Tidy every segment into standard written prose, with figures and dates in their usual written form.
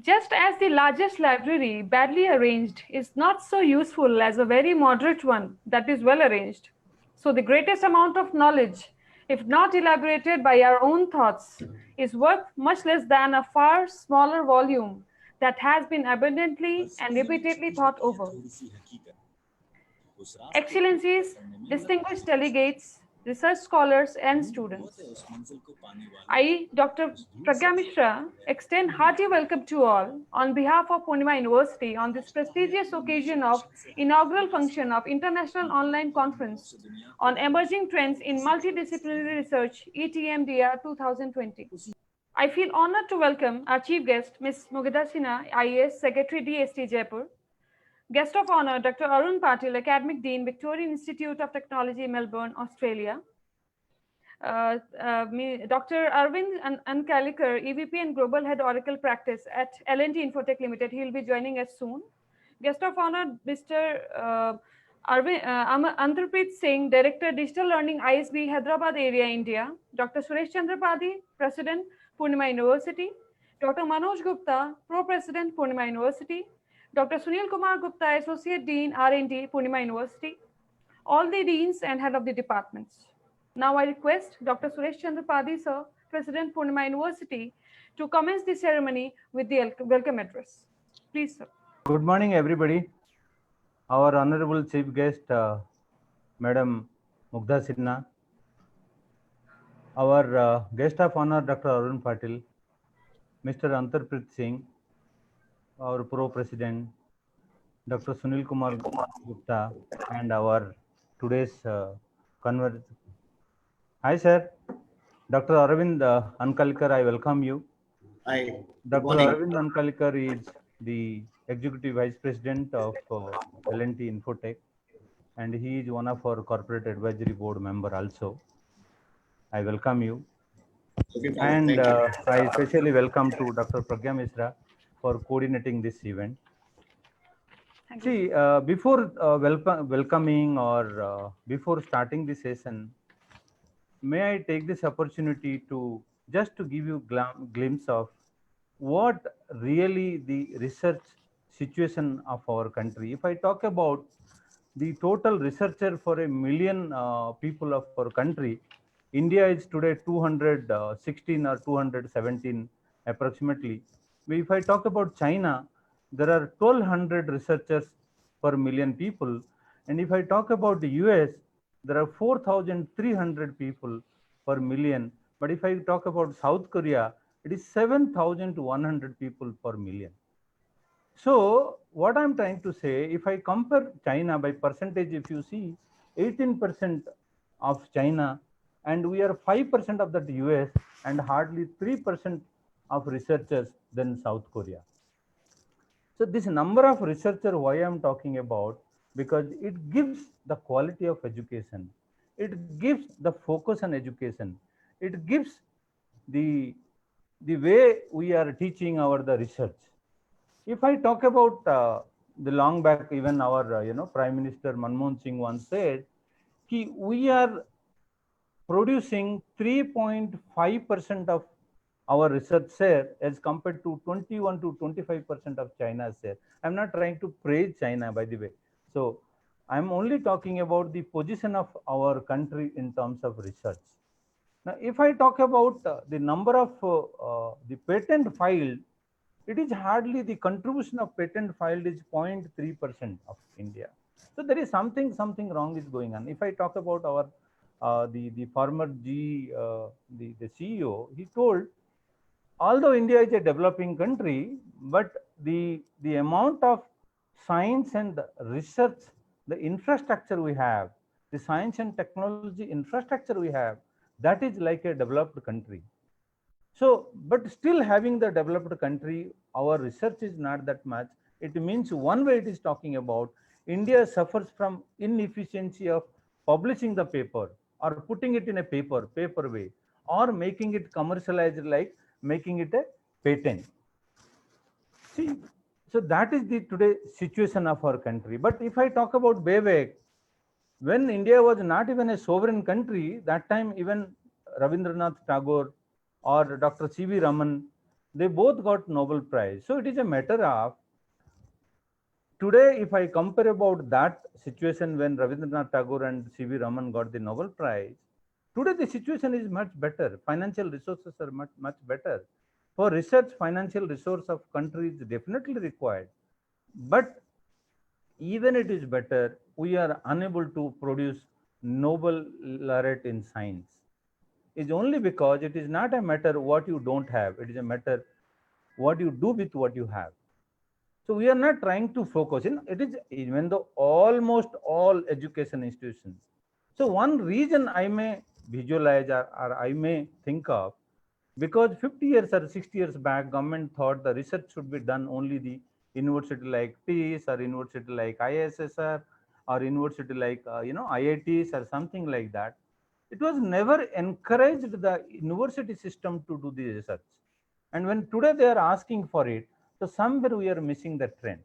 Just as the largest library, badly arranged, is not so useful as a very moderate one that is well arranged, so the greatest amount of knowledge, if not elaborated by our own thoughts, is worth much less than a far smaller volume that has been abundantly and repeatedly thought over. Excellencies, distinguished delegates, research scholars, and students. I, Dr. Pragya Mishra, extend hearty welcome to all on behalf of Poornima University on this prestigious occasion of inaugural function of International Online Conference on Emerging Trends in Multidisciplinary Research, ETMDR 2020. I feel honored to welcome our chief guest, Ms. Mugdha Sinha, IAS Secretary, DST Jaipur. Guest of honor, Dr. Arun Patil, Academic Dean, Victorian Institute of Technology, Melbourne, Australia. Dr. Arvind Ankalikar, EVP and Global Head Oracle Practice at L&T Infotech Limited. He will be joining us soon. Guest of honor, Mr. Antarpreet Singh, Director, Digital Learning, ISB, Hyderabad area, India. Dr. Suresh Chandra Padi, President, Poornima University. Dr. Manoj Gupta, Pro-President, Poornima University. Dr. Sunil Kumar Gupta, Associate Dean, R&D, Poornima University. All the deans and head of the departments. Now I request Dr. Suresh Chandra Padi, sir, President, Poornima University, to commence the ceremony with the welcome address. Please, sir. Good morning, everybody. Our honorable chief guest, Madam Mugdha Sinha, our guest of honor, Dr. Arun Patil, Mr. Antarpreet Singh, our pro-president, Dr. Sunil Kumar Gupta, and our today's conversation. Hi, sir. Dr. Arvind Ankalikar, I welcome you. Hi. Dr. Arvind Ankalikar is the Executive Vice President of L&T Infotech, and he is one of our Corporate Advisory Board member also. I welcome you. Okay, and I especially welcome to Dr. Pragya Mishra for coordinating this event. See, before welcoming or before starting the session, may I take this opportunity to just to give you glimpse of what really the research situation of our country. If I talk about the total researcher for a million people of our country, India is today 216 or 217 approximately. If I talk about China, there are 1200 researchers per million people. And if I talk about the US, there are 4,300 people per million. But if I talk about South Korea, it is 7,100 people per million. So what I'm trying to say, if I compare China by percentage, if you see 18% of China, and we are 5% of that US, and hardly 3% of researchers than South Korea. So this number of researchers, why I'm talking about, because it gives the quality of education. It gives the focus on education. It gives the way we are teaching the research. If I talk about the long back, even our Prime Minister Manmohan Singh once said, we are producing 3.5% of our research share as compared to 21 to 25% of China's share. I'm not trying to praise China, by the way. So I'm only talking about the position of our country in terms of research. Now, if I talk about the number of the patent filed, it is hardly the contribution of patent filed is 0.3% of India. So there is something wrong is going on. If I talk about our the former the CEO, he told, although India is a developing country, but the amount of science and research, the infrastructure we have, the science and technology infrastructure we have, that is like a developed country. So, but still having the developed country, our research is not that much. It means one way it is talking about, India suffers from inefficiency of publishing the paper or putting it in a paper way, or making it commercialized, like making it a patent. See, so that is the today situation of our country. But if I talk about Bevek, when India was not even a sovereign country, that time even Rabindranath Tagore or Dr. C.V. Raman, They both got Nobel Prize. So it is a matter of today, if I compare about that situation when Rabindranath Tagore and C.V. Raman got the Nobel Prize, today the situation is much better. Financial resources are much better. For research, financial resource of country is definitely required. But even it is better, we are unable to produce Nobel laureate in science. It's only because it is not a matter what you don't have. It is a matter what you do with what you have. So we are not trying to focus in it is even though almost all education institutions. So one reason I may visualize or I may think of, because 50 years or 60 years back, government thought the research should be done only the university like TIS or university like ISSR or university like IITs or something like that. It was never encouraged the university system to do the research. And when today they are asking for it, so somewhere we are missing the trend.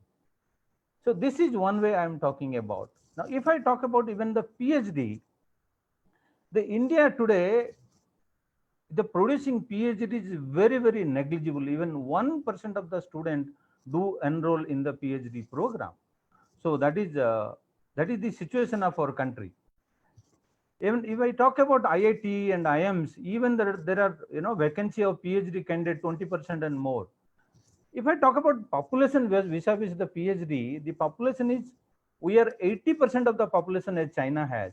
So this is one way I am talking about. Now, if I talk about even the PhD, the India today, the producing PhD is very, very negligible. Even 1% of the students do enroll in the PhD program. So that is the situation of our country. Even if I talk about IIT and IIMs, even there are vacancy of PhD candidate 20% and more. If I talk about population vis-a-vis the PhD, the population is, we are 80% of the population as China has,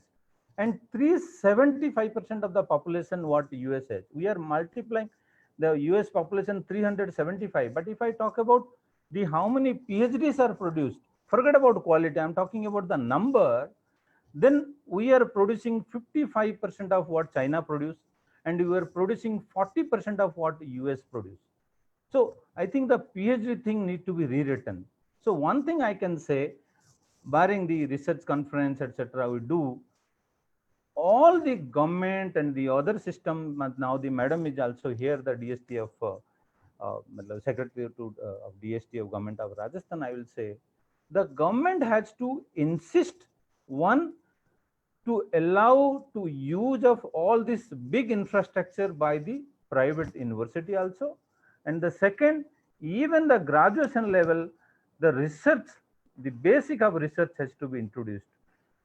and 375% of the population what US has. We are multiplying the US population 375. But if I talk about the how many PhDs are produced, forget about quality, I'm talking about the number, then we are producing 55% of what China produced, and we are producing 40% of what US produced. So I think the PhD thing need to be rewritten. So one thing I can say, barring the research conference, etc., we do, all the government and the other system, now the madam is also here, the DST of Secretary of DST of Government of Rajasthan, I will say, the government has to insist, one, to allow to use of all this big infrastructure by the private university also. And the second, even the graduation level, the research, the basic of research has to be introduced,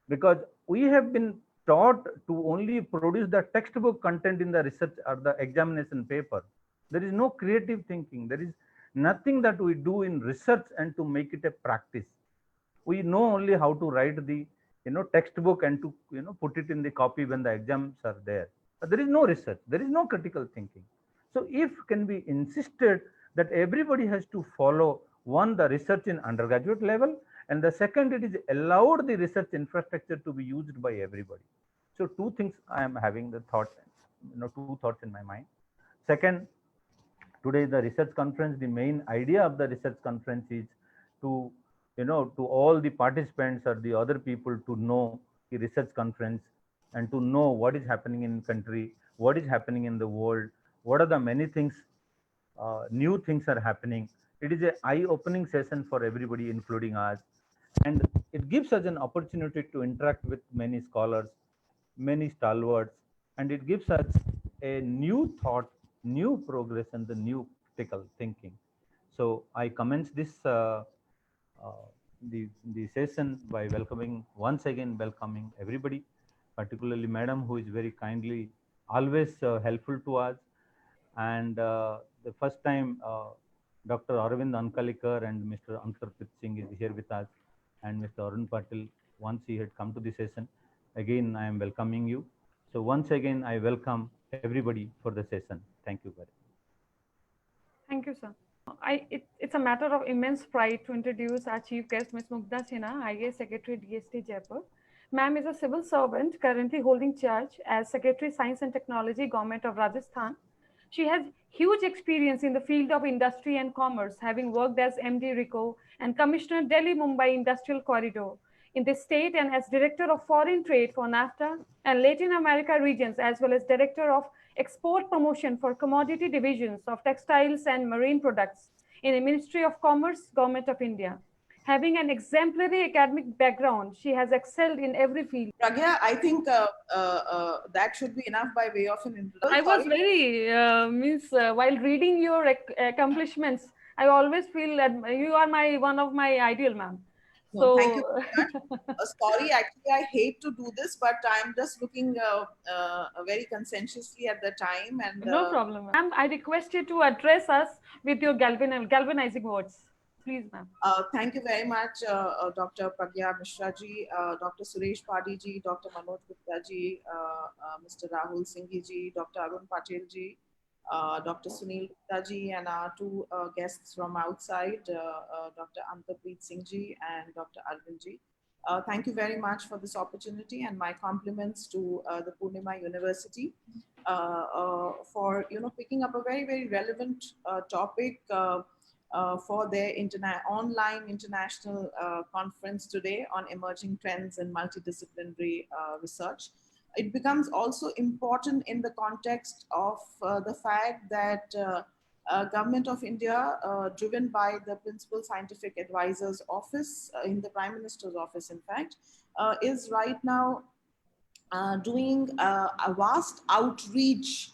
because we have been taught to only produce the textbook content in the research or the examination paper. There is no creative thinking. There is nothing that we do in research and to make it a practice. We know only how to write the textbook and to put it in the copy when the exams are there. But there is no research. There is no critical thinking. So if can be insisted that everybody has to follow, one, the research in undergraduate level, and the second, it is allowed the research infrastructure to be used by everybody. So two things I am having the thought, two thoughts in my mind. Second, today the research conference, the main idea of the research conference is to to all the participants or the other people to know the research conference and to know what is happening in country, what is happening in the world, what are the many things, new things are happening. It is an eye-opening session for everybody, including us, and it gives us an opportunity to interact with many scholars, many stalwarts, and it gives us a new thought, new progress, and the new critical thinking. So I commence this the session by once again welcoming everybody, particularly madam, who is very kindly always helpful to us. And the first time Dr. Arvind Ankalikar and Mr. Ankarpit Singh is here with us, and Mr. Arun Patil, once he had come to the session. Again, I am welcoming you. So once again, I welcome everybody for the session. Thank you very much. Thank you, sir. It's a matter of immense pride to introduce our chief guest, Ms. Mugdha Sinha, IAS Secretary, DST Jaipur. Ma'am is a civil servant currently holding charge as Secretary, Science and Technology, Government of Rajasthan. She has huge experience in the field of industry and commerce, having worked as MD RICO and Commissioner Delhi-Mumbai Industrial Corridor in the state, and as Director of Foreign Trade for NAFTA and Latin America regions, as well as Director of Export Promotion for Commodity Divisions of Textiles and Marine Products in the Ministry of Commerce, Government of India. Having an exemplary academic background, she has excelled in every field. Pragya, I think that should be enough by way of an introduction. I was very, while reading your accomplishments, I always feel that you are one of my ideal, ma'am. No, thank you very much. Sorry, actually, I hate to do this, but I'm just looking very conscientiously at the time. And no problem, ma'am. I request you to address us with your galvanizing words. Please, ma'am. Thank you very much, Dr. Pragya Mishra ji, Dr. Suresh Padi ji, Dr. Manoj Gupta ji, Mr. Rahul Singhi ji, Dr. Arun Patel ji, Dr. Sunil Gupta ji, and our two guests from outside, Dr. Antarpreet Singh ji and Dr. Arvind ji. Thank you very much for this opportunity, and my compliments to the Poornima University for picking up a very relevant topic for their online international conference today on emerging trends in multidisciplinary research. It becomes also important in the context of the fact that Government of India, driven by the Principal Scientific Advisor's Office in the Prime Minister's Office, in fact, is right now doing a vast outreach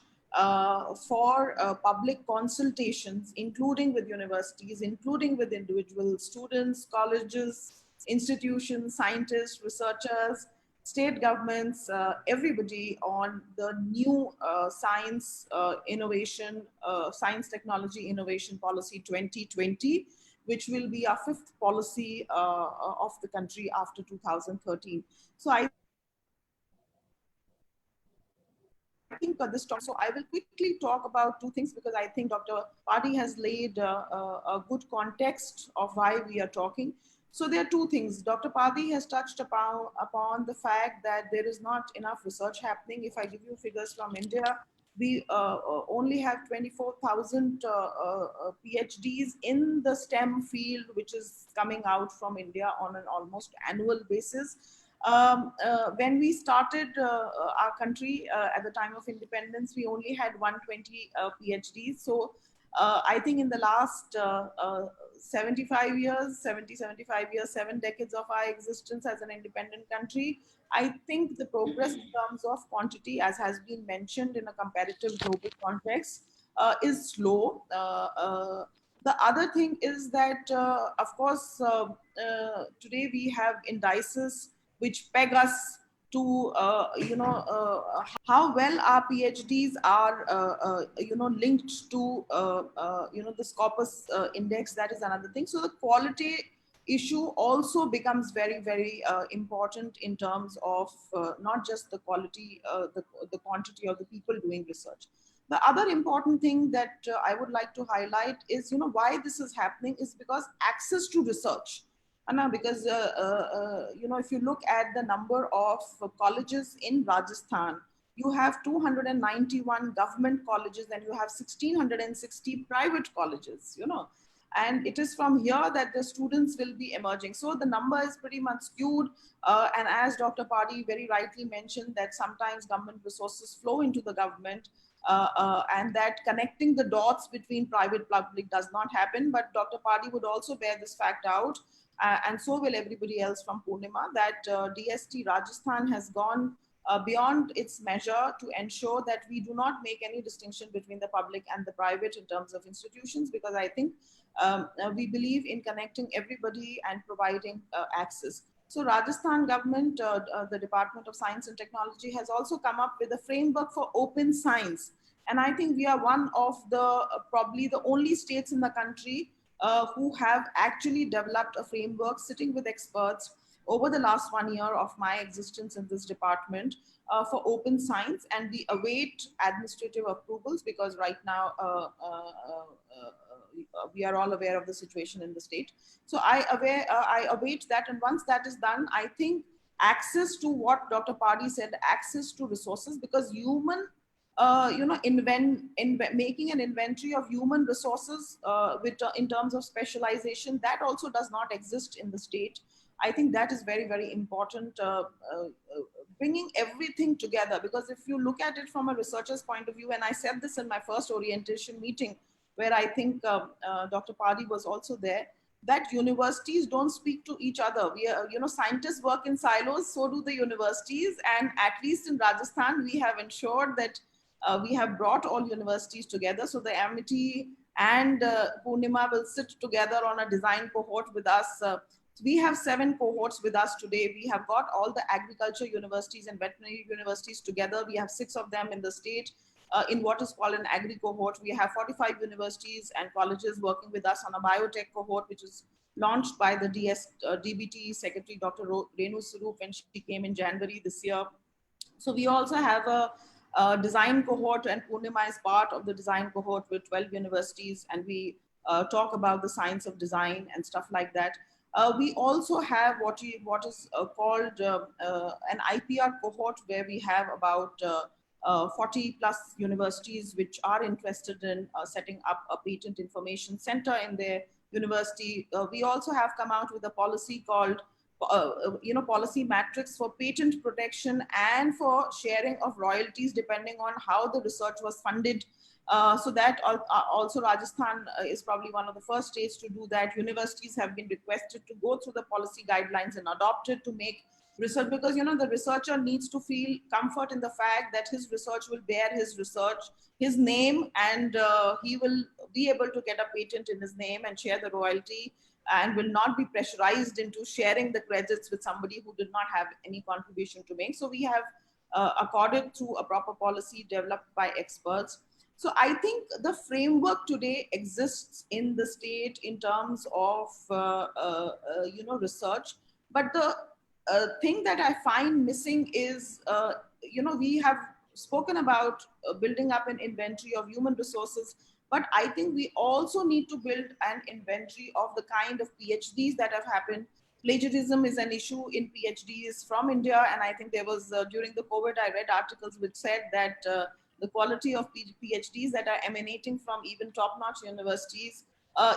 for public consultations, including with universities, including with individual students, colleges, institutions, scientists, researchers, state governments, everybody on the new science innovation, science technology innovation policy 2020, which will be our fifth policy of the country after 2013. So I think this talk, so I will quickly talk about two things because I think Dr. Padi has laid a good context of why we are talking. So there are two things. Dr. Padi has touched upon the fact that there is not enough research happening. If I give you figures from India, we only have 24,000 PhDs in the STEM field, which is coming out from India on an almost annual basis. When we started our country at the time of independence, we only had 120 PhDs. So I think in the last 75 years, 75 years, 7 decades of our existence as an independent country, I think the progress in terms of quantity, as has been mentioned in a comparative global context, is slow. The other thing is that, of course, today we have indices which peg us to how well our PhDs are linked to the Scopus index. That is another thing. So the quality issue also becomes very important in terms of not just the quality, the quantity of the people doing research. The other important thing that I would like to highlight is why this is happening is because access to research. Because if you look at the number of colleges in Rajasthan, you have 291 government colleges and you have 1,660 private colleges, and it is from here that the students will be emerging. So the number is pretty much skewed. And as Dr. Padi very rightly mentioned, that sometimes government resources flow into the government and that connecting the dots between private public does not happen. But Dr. Padi would also bear this fact out. And so will everybody else from Poornima, that DST Rajasthan has gone beyond its measure to ensure that we do not make any distinction between the public and the private in terms of institutions, because I think we believe in connecting everybody and providing access. So Rajasthan government, the Department of Science and Technology has also come up with a framework for open science. And I think we are one of the probably the only states in the country who have actually developed a framework sitting with experts over the last 1 year of my existence in this department for open science, and we await administrative approvals because right now we are all aware of the situation in the state. So I await that, and once that is done, I think access to what Dr. Padi said, access to resources, because human making an inventory of human resources in terms of specialization, that also does not exist in the state. I think that is very important, bringing everything together, because if you look at it from a researcher's point of view, and I said this in my first orientation meeting, where I think Dr. Padi was also there, that universities don't speak to each other. We are, scientists work in silos, so do the universities. And at least in Rajasthan, we have ensured that we have brought all universities together. So the Amity and Poornima will sit together on a design cohort with us. We have 7 cohorts with us today. We have got all the agriculture universities and veterinary universities together. We have 6 of them in the state. In what is called an agri cohort. We have 45 universities and colleges working with us on a biotech cohort, which is launched by the DBT Secretary, Dr. Renu Sarup, when she came in January this year. So we also have a design cohort, and Poornima is part of the design cohort with 12 universities, and we talk about the science of design and stuff like that. We also have what is called an IPR cohort, where we have about 40 plus universities which are interested in setting up a patent information center in their university. We also have come out with a policy called policy matrix for patent protection and for sharing of royalties depending on how the research was funded. So that also Rajasthan is probably one of the first states to do that. Universities have been requested to go through the policy guidelines and adopt it to make research, because the researcher needs to feel comfort in the fact that his research will bear his name, and he will be able to get a patent in his name and share the royalty, and will not be pressurized into sharing the credits with somebody who did not have any contribution to make. So we have accorded through a proper policy developed by experts. So I think the framework today exists in the state in terms of research, but the thing that I find missing is, we have spoken about building up an inventory of human resources, but I think we also need to build an inventory of the kind of PhDs that have happened. Plagiarism is an issue in PhDs from India, and I think there was, during the COVID, I read articles which said that the quality of PhDs that are emanating from even top-notch universities,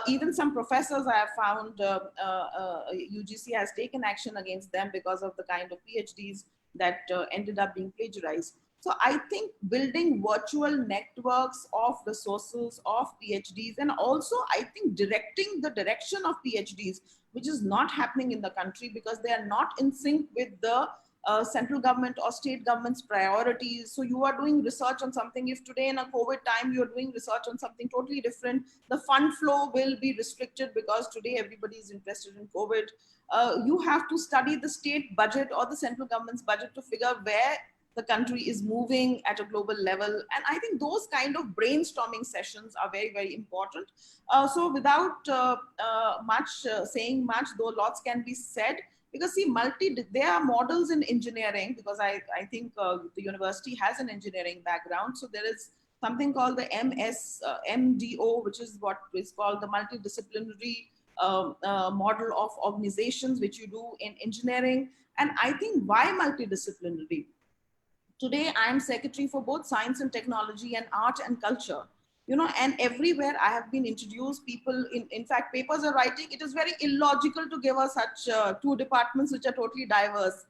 even some professors I have found, UGC has taken action against them because of the kind of PhDs that ended up being plagiarized. So I think building virtual networks of resources of PhDs, and also I think directing the direction of PhDs, which is not happening in the country because they are not in sync with the central government or state government's priorities. So you are doing research on something. If today in a COVID time, you're doing research on something totally different, the fund flow will be restricted because today everybody is interested in COVID. You have to study the state budget or the central government's budget to figure where the country is moving at a global level. And I think those kind of brainstorming sessions are very, very important. So without saying much, though lots can be said, because see, there are models in engineering, because I think the university has an engineering background. So there is something called the MDO, which is what is called the multidisciplinary model of organizations, which you do in engineering. And I think why multidisciplinary? Today, I am secretary for both science and technology and art and culture. And everywhere I have been introduced, people, in fact, papers are writing, it is very illogical to give us such 2 departments which are totally diverse.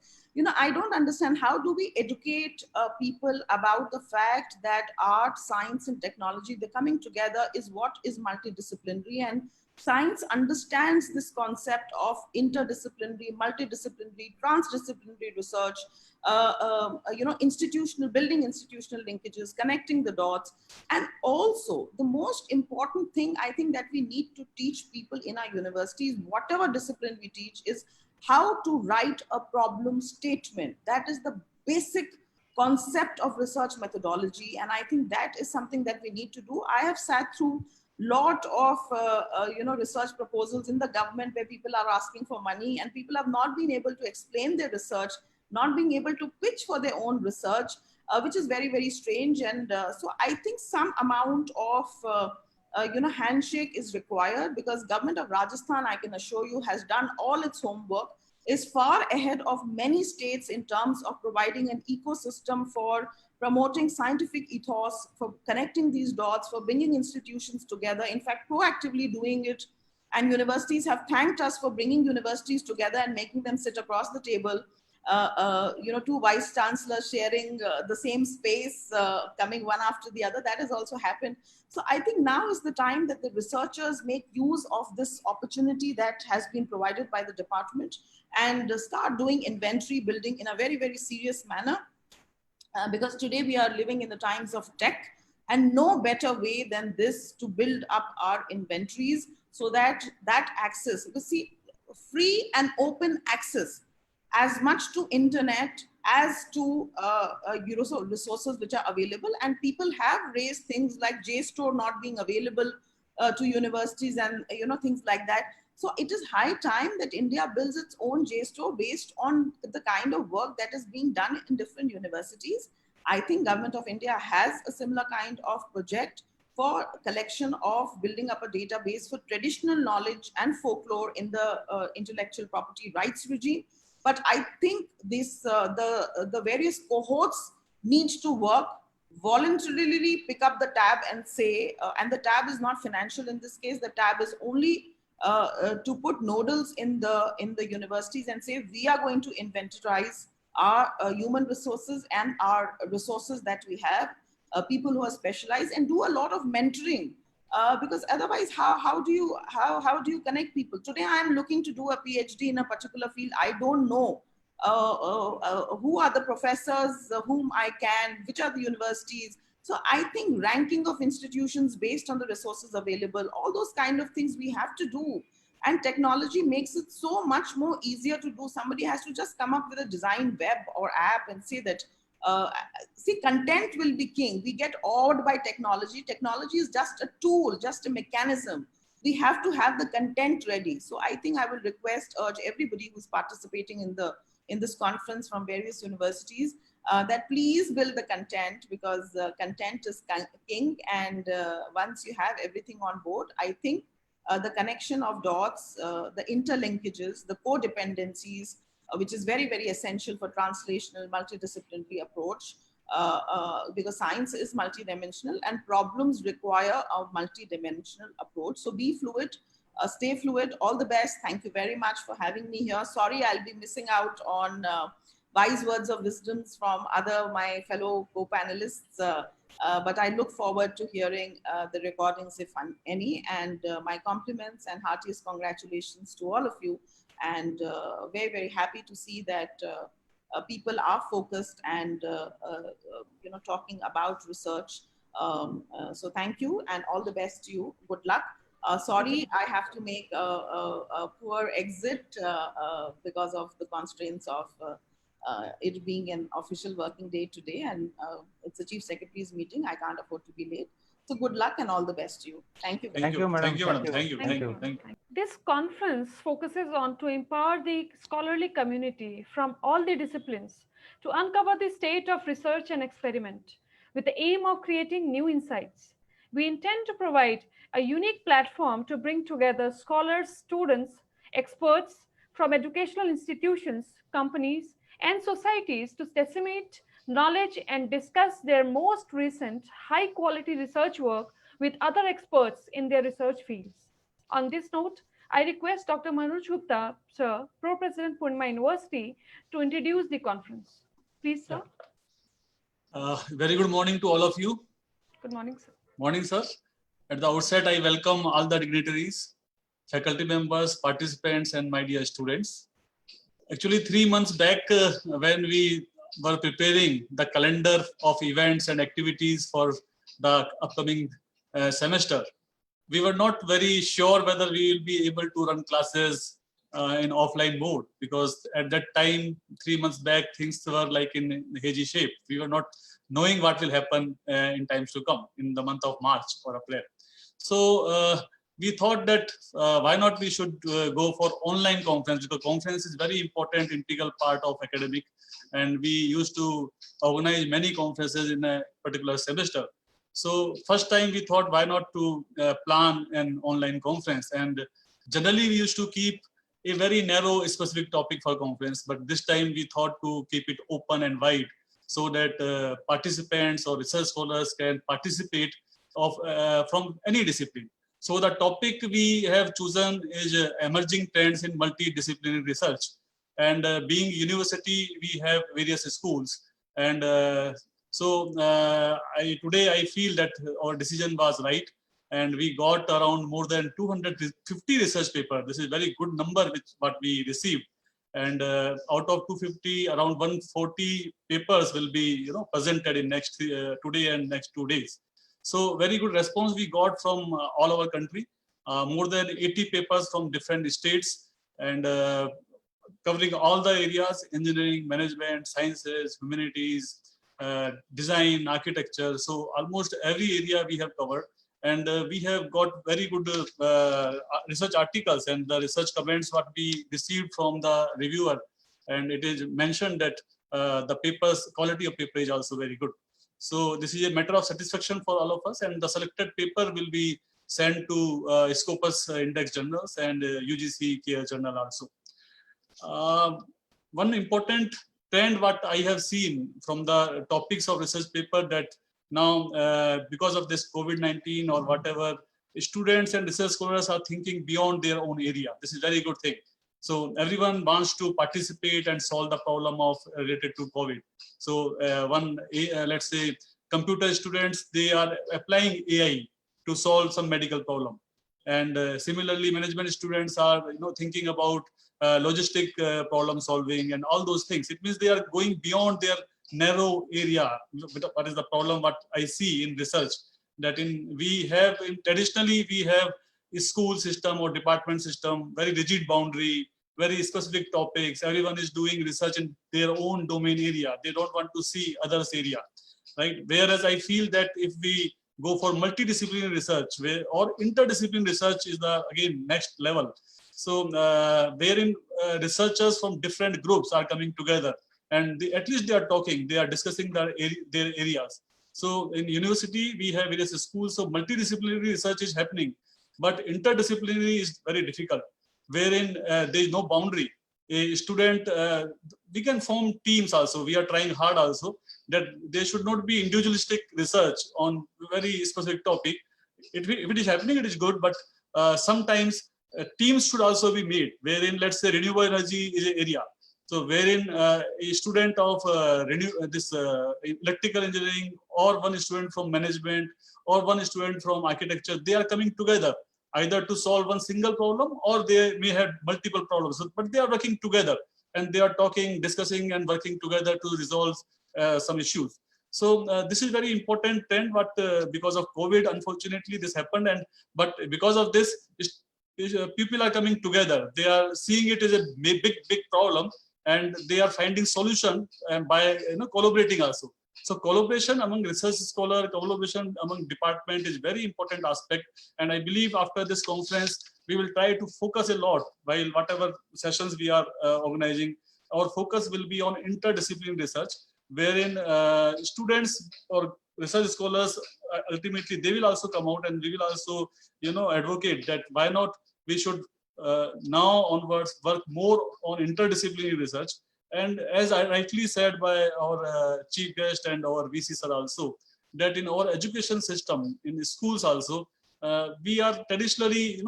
I don't understand, how do we educate people about the fact that art, science, and technology, the coming together is what is multidisciplinary, and science understands this concept of interdisciplinary, multidisciplinary, transdisciplinary research, institutional linkages, connecting the dots. And also the most important thing I think that we need to teach people in our universities, whatever discipline we teach, is how to write a problem statement. That is the basic concept of research methodology. And I think that is something that we need to do. I have sat through lot of research proposals in the government where people are asking for money, and people have not been able to explain their research, not being able to pitch for their own research, which is very, very strange. And so I think some amount of handshake is required, because government of Rajasthan, I can assure you, has done all its homework, is far ahead of many states in terms of providing an ecosystem for promoting scientific ethos, for connecting these dots, for bringing institutions together, in fact, proactively doing it. And universities have thanked us for bringing universities together and making them sit across the table. two vice chancellors sharing the same space, coming one after the other. That has also happened. So I think now is the time that the researchers make use of this opportunity that has been provided by the department and start doing inventory building in a very, very serious manner. Because today we are living in the times of tech, and no better way than this to build up our inventories so that that access, you see, free and open access as much to internet as to resources which are available. And people have raised things like JSTOR not being available to universities and things like that. So it is high time that India builds its own JSTOR based on the kind of work that is being done in different universities. I think Government of India has a similar kind of project for collection of building up a database for traditional knowledge and folklore in the intellectual property rights regime. But I think this the various cohorts need to work voluntarily, pick up the tab and say, and the tab is not financial in this case. The tab is only to put nodals in the universities and say, we are going to inventarize our human resources and our resources that we have, people who are specialized, and do a lot of mentoring. Because otherwise, how do you connect people? Today, I am looking to do a PhD in a particular field. I don't know who are the professors whom I can, which are the universities. So I think ranking of institutions based on the resources available, all those kind of things we have to do. And technology makes it so much more easier to do. Somebody has to just come up with a design web or app and say that, see, content will be king. We get awed by technology. Technology is just a tool, just a mechanism. We have to have the content ready. So I think I will urge everybody who's participating in this conference from various universities, that please build the content, because content is king. And once you have everything on board, I think the connection of dots, the interlinkages, the codependencies, which is very, very essential for translational multidisciplinary approach, because science is multidimensional and problems require a multidimensional approach. So be fluid, stay fluid, all the best. Thank you very much for having me here. Sorry, I'll be missing out on wise words of wisdoms from my fellow co-panelists, but I look forward to hearing the recordings, if any, and my compliments and heartiest congratulations to all of you. And very, very happy to see that people are focused and talking about research. So thank you and all the best to you. Good luck. Sorry, I have to make a poor exit because of the constraints of it being an official working day today, and it's the Chief Secretary's meeting. I can't afford to be late. So good luck and all the best to you. Thank you. Thank you, madam. Thank you, madam. Thank you. Thank you. Thank you. This conference focuses on to empower the scholarly community from all the disciplines to uncover the state of research and experiment with the aim of creating new insights. We intend to provide a unique platform to bring together scholars, students, experts from educational institutions, companies, and societies to disseminate knowledge and discuss their most recent high-quality research work with other experts in their research fields. On this note, I request Dr. Manoj Gupta, Sir, Pro-President, Poornima University, to introduce the conference. Please, sir. Very good morning to all of you. Good morning, sir. Morning, sir. At the outset, I welcome all the dignitaries, faculty members, participants, and my dear students. Actually, 3 months back, when we were preparing the calendar of events and activities for the upcoming semester, we were not very sure whether we will be able to run classes in offline mode, because at that time, 3 months back, things were like in hazy shape. We were not knowing what will happen in times to come in the month of March or April. So we thought that why not we should go for online conference, because conference is very important, integral part of academic, and we used to organize many conferences in a particular semester. So first time we thought, why not to plan an online conference, and generally we used to keep a very narrow specific topic for conference, but this time we thought to keep it open and wide so that participants or research scholars can participate from any discipline. So the topic we have chosen is emerging trends in multidisciplinary research. And being university, we have various schools. And today I feel that our decision was right. And we got around more than 250 research papers. This is a very good number which what we received. And out of 250, around 140 papers will be presented in next today and next 2 days. So very good response we got from all over country. More than 80 papers from different states, and covering all the areas: engineering, management, sciences, humanities, design, architecture. So almost every area we have covered. And we have got very good research articles and the research comments what we received from the reviewer. And it is mentioned that the papers, quality of paper is also very good. So this is a matter of satisfaction for all of us. And the selected paper will be sent to Scopus Index journals and UGC Care journal also. One important trend what I have seen from the topics of research paper, that now because of this COVID-19 or whatever, students and research scholars are thinking beyond their own area. This is a very good thing. So everyone wants to participate and solve the problem of related to COVID. So let's say computer students, they are applying AI to solve some medical problem. And similarly, management students are thinking about logistic problem solving and all those things. It means they are going beyond their narrow area. What is the problem what I see in research, that traditionally we have a school system or department system, very rigid boundary, very specific topics. Everyone is doing research in their own domain area. They don't want to see others area, right? Whereas I feel that if we go for multidisciplinary research, or interdisciplinary research is the again next level. So wherein researchers from different groups are coming together, and at least they are talking, they are discussing their areas. So in university, we have various schools, so multidisciplinary research is happening, but interdisciplinary is very difficult, wherein there is no boundary. A student, we can form teams also, we are trying hard also, that there should not be individualistic research on very specific topic. If it is happening, it is good, but sometimes teams should also be made, wherein let's say renewable energy is an area. So wherein a student of electrical engineering, or one student from management, or one student from architecture, they are coming together either to solve one single problem, or they may have multiple problems, but they are working together and they are talking, discussing and working together to resolve some issues. So this is very important trend, but because of COVID, unfortunately this happened, but because of this, people are coming together. They are seeing it as a big problem, and they are finding solution by collaborating also. So collaboration among research scholar, collaboration among department is very important aspect. And I believe after this conference, we will try to focus a lot, while whatever sessions we are organizing, our focus will be on interdisciplinary research, wherein students or research scholars, ultimately they will also come out, and we will also advocate that why not we should now onwards work more on interdisciplinary research. And as I rightly said by our chief guest and our VC sir also, that in our education system, in the schools also, we are traditionally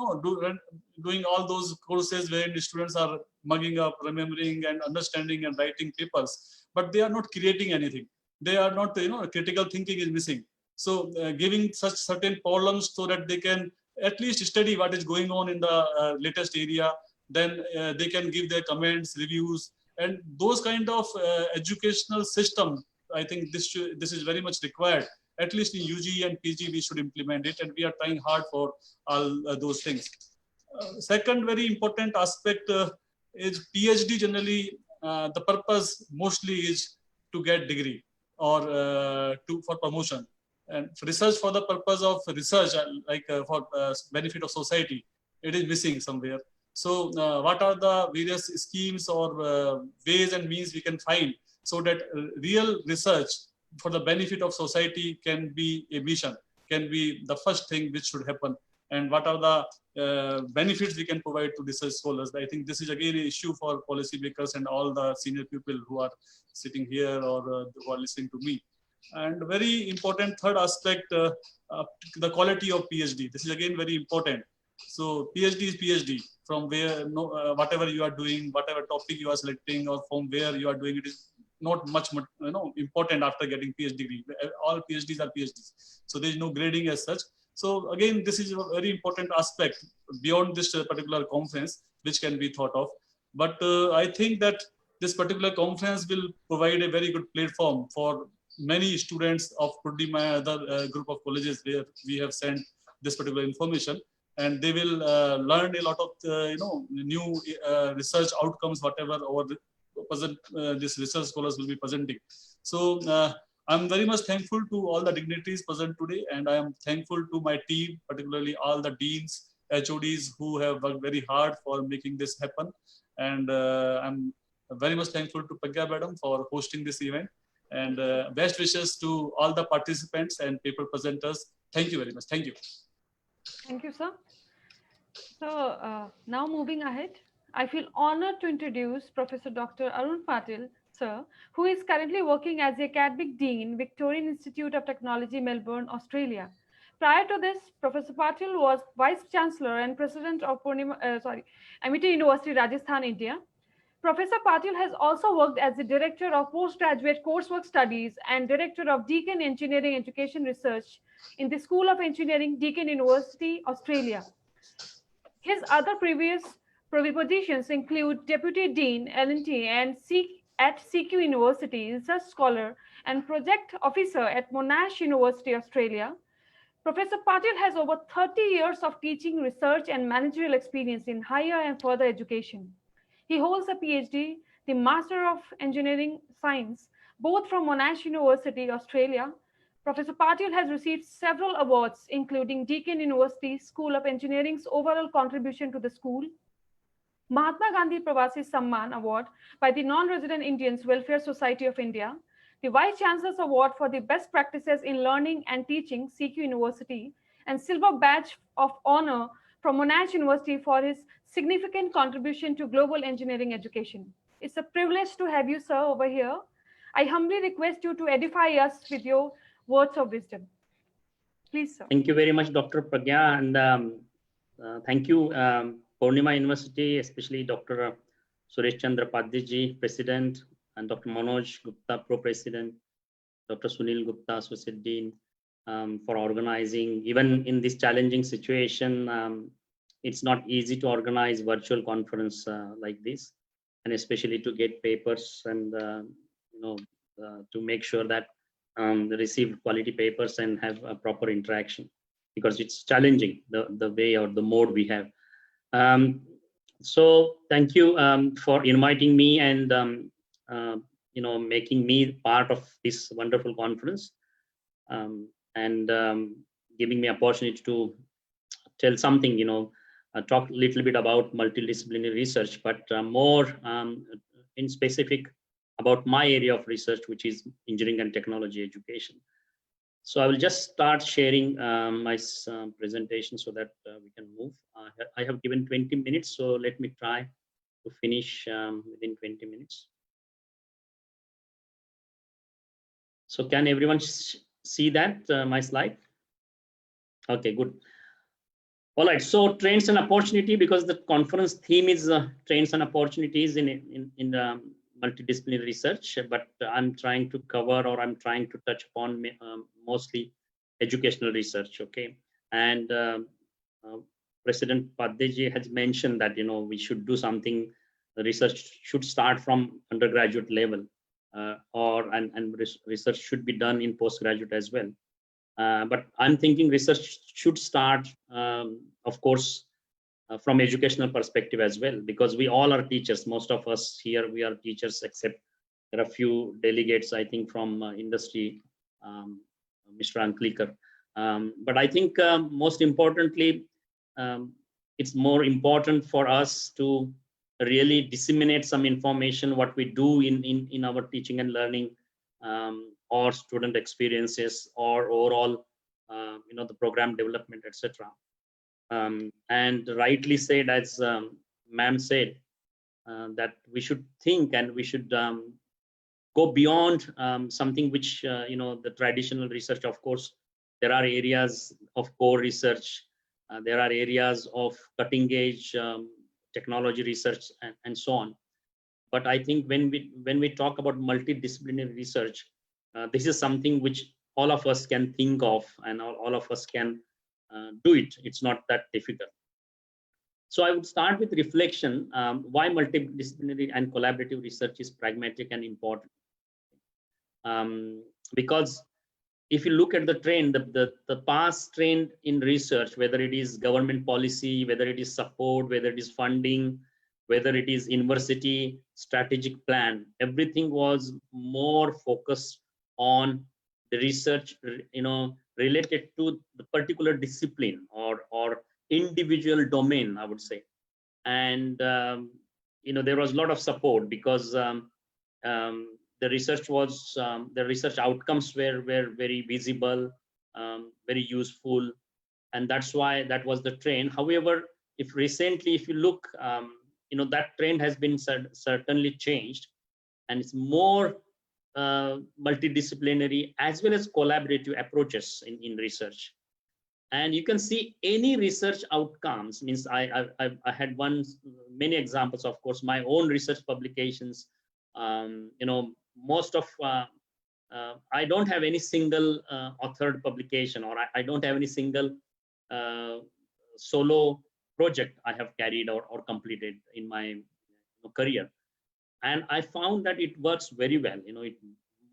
doing all those courses where the students are mugging up, remembering and understanding and writing papers, but they are not creating anything. They are not, critical thinking is missing. So giving such certain problems so that they can at least study what is going on in the latest area, then they can give their comments, reviews, and those kind of educational system. I think this is very much required. At least in UG and PG, we should implement it, and we are trying hard for all those things. Second very important aspect is PhD. Generally, the purpose mostly is to get degree or for promotion. And research for the purpose of research, for benefit of society, it is missing somewhere. So what are the various schemes or ways and means we can find so that real research for the benefit of society can be a mission, can be the first thing which should happen? And what are the benefits we can provide to research scholars? I think this is again an issue for policymakers and all the senior people who are sitting here or who are listening to me. And very important third aspect, the quality of PhD. This is again very important. So PhD is PhD. From where, whatever you are doing, whatever topic you are selecting, or from where you are doing it is not much important after getting PhD degree. All PhDs are PhDs. So there is no grading as such. So again, this is a very important aspect beyond this particular conference, which can be thought of. But I think that this particular conference will provide a very good platform for many students of Poornima, other group of colleges where we have sent this particular information, and they will learn a lot of new research outcomes, whatever our this research scholars will be presenting. So I'm very much thankful to all the dignitaries present today, and I am thankful to my team, particularly all the deans, HODs who have worked very hard for making this happen. And I'm very much thankful to Pragya Madam for hosting this event. And best wishes to all the participants and paper presenters. Thank you very much. Thank you. Thank you, sir. So now moving ahead, I feel honored to introduce Professor Dr. Arun Patil, sir, who is currently working as the Academic Dean, Victorian Institute of Technology, Melbourne, Australia. Prior to this, Professor Patil was Vice Chancellor and President of Amity University, Rajasthan, India. Professor Patil has also worked as the Director of Postgraduate Coursework Studies and Director of Deakin Engineering Education Research in the School of Engineering, Deakin University, Australia. His other previous positions include Deputy Dean, L&T at CQ University, Research Scholar, and Project Officer at Monash University, Australia. Professor Patil has over 30 years of teaching, research, and managerial experience in higher and further education. He holds a PhD, the Master of Engineering Science, both from Monash University, Australia. Professor Patil has received several awards, including Deakin University School of Engineering's overall contribution to the school, Mahatma Gandhi Pravasi Samman Award by the Non-Resident Indians Welfare Society of India, the Vice Chancellor's Award for the Best Practices in Learning and Teaching, CQ University, and Silver Badge of Honor from Monash University for his significant contribution to global engineering education. It's a privilege to have you, sir, over here. I humbly request you to edify us with your words of wisdom. Please, sir. Thank you very much, Dr. Pragya, and thank you, Poornima University, especially Dr. Suresh Chandra Padhiji, President, and Dr. Manoj Gupta, Pro-President, Dr. Sunil Gupta, Associate Dean, for organizing. Even in this challenging situation, it's not easy to organize virtual conference like this, and especially to get papers and to make sure that they receive quality papers and have a proper interaction, because it's challenging the way or the mode we have. So thank you for inviting me and making me part of this wonderful conference, and giving me opportunity to tell something, talk a little bit about multidisciplinary research, but more in specific about my area of research, which is engineering and technology education. So I will just start sharing my presentation so that we can move. I have given 20 minutes, so let me try to finish within 20 minutes. So can everyone see that, my slide? Okay, good. All right, so trends and opportunity, because the conference theme is trends and opportunities in the multidisciplinary research, but I'm trying to cover, or I'm trying to touch upon mostly educational research, okay? And President Padhiji has mentioned that, we should do something, the research should start from undergraduate level, and research should be done in postgraduate as well. But I'm thinking research should start, of course, from educational perspective as well, because we all are teachers. Most of us here, we are teachers, except there are a few delegates, I think, from industry, Mr. Anklikar. But I think most importantly, it's more important for us to really disseminate some information, what we do in our teaching and learning, or student experiences, or overall, the program development, etc. And rightly said, as ma'am said, that we should think and we should go beyond something which, the traditional research. Of course, there are areas of core research There are areas of cutting edge technology research and so on. But I think when we talk about multidisciplinary research, this is something which all of us can think of, and all of us can do it. It's not that difficult. So I would start with reflection, why multidisciplinary and collaborative research is pragmatic and important. Because if you look at the trend, the past trend in research, whether it is government policy, whether it is support, whether it is funding, whether it is university strategic plan, everything was more focused on the research, related to the particular discipline or individual domain, I would say. And there was a lot of support because the research was the research outcomes were very visible, very useful, and that's why that was the trend. However, if you look, that trend has been certainly changed, and it's more multidisciplinary as well as collaborative approaches in research. And you can see any research outcomes means I had many examples, of course, my own research publications. Most of I don't have any single authored publication, or I don't have any single solo project I have carried or completed in my career. And I found that it works very well.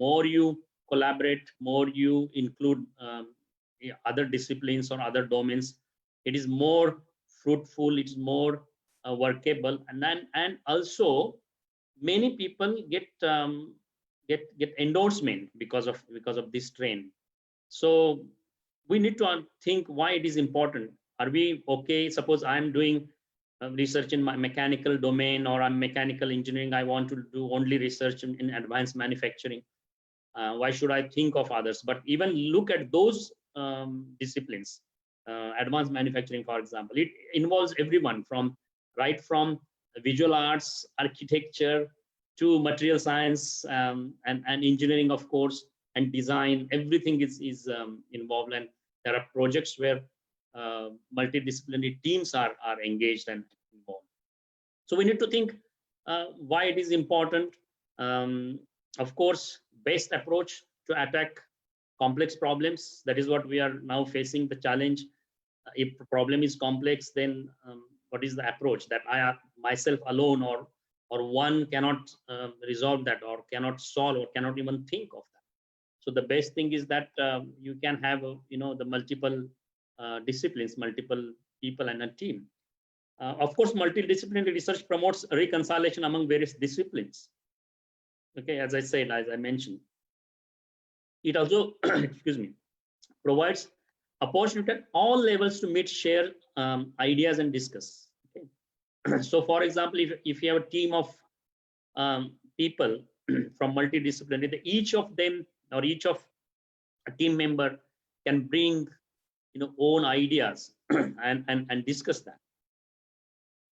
More you collaborate, more you include other disciplines or other domains, it is more fruitful, it's more workable, and also many people get endorsement because of this trend. So we need to think why it is important. Are we okay? Suppose I'm doing research in my mechanical domain, or I'm mechanical engineering, I want to do only research in advanced manufacturing. Why should I think of others? But even look at those disciplines, advanced manufacturing, for example, it involves everyone right from visual arts, architecture, to material science, and engineering, of course, and design. Everything is involved, and there are projects where multidisciplinary teams are engaged and involved. So we need to think why it is important. Of course, best approach to attack complex problems. That is what we are now facing, the challenge. If the problem is complex, then what is the approach that I myself alone or one cannot resolve that, or cannot solve, or cannot even think of that. So the best thing is that you can have the multiple disciplines, multiple people and a team. Of course, multidisciplinary research promotes reconciliation among various disciplines. Okay, as I mentioned, it also excuse me, provides opportunity at all levels to meet, share ideas and discuss. Okay. So for example, if you have a team of people from multidisciplinary, each of them or each of a team member can bring own ideas and discuss that.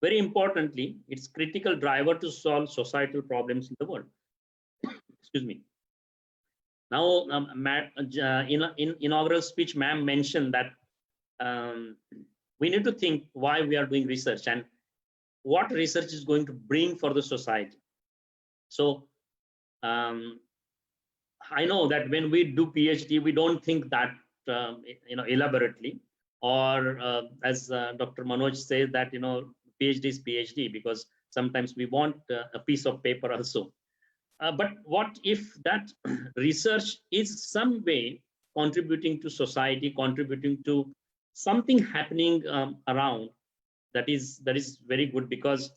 Very importantly, it's critical driver to solve societal problems in the world. Excuse me. Now, in inaugural speech, ma'am mentioned that we need to think why we are doing research and what research is going to bring for the society. So I know that when we do PhD, we don't think that elaborately, or as Dr. Manoj says that PhD is PhD, because sometimes we want a piece of paper also. But what if that research is some way contributing to society, contributing to something happening around? That is very good, because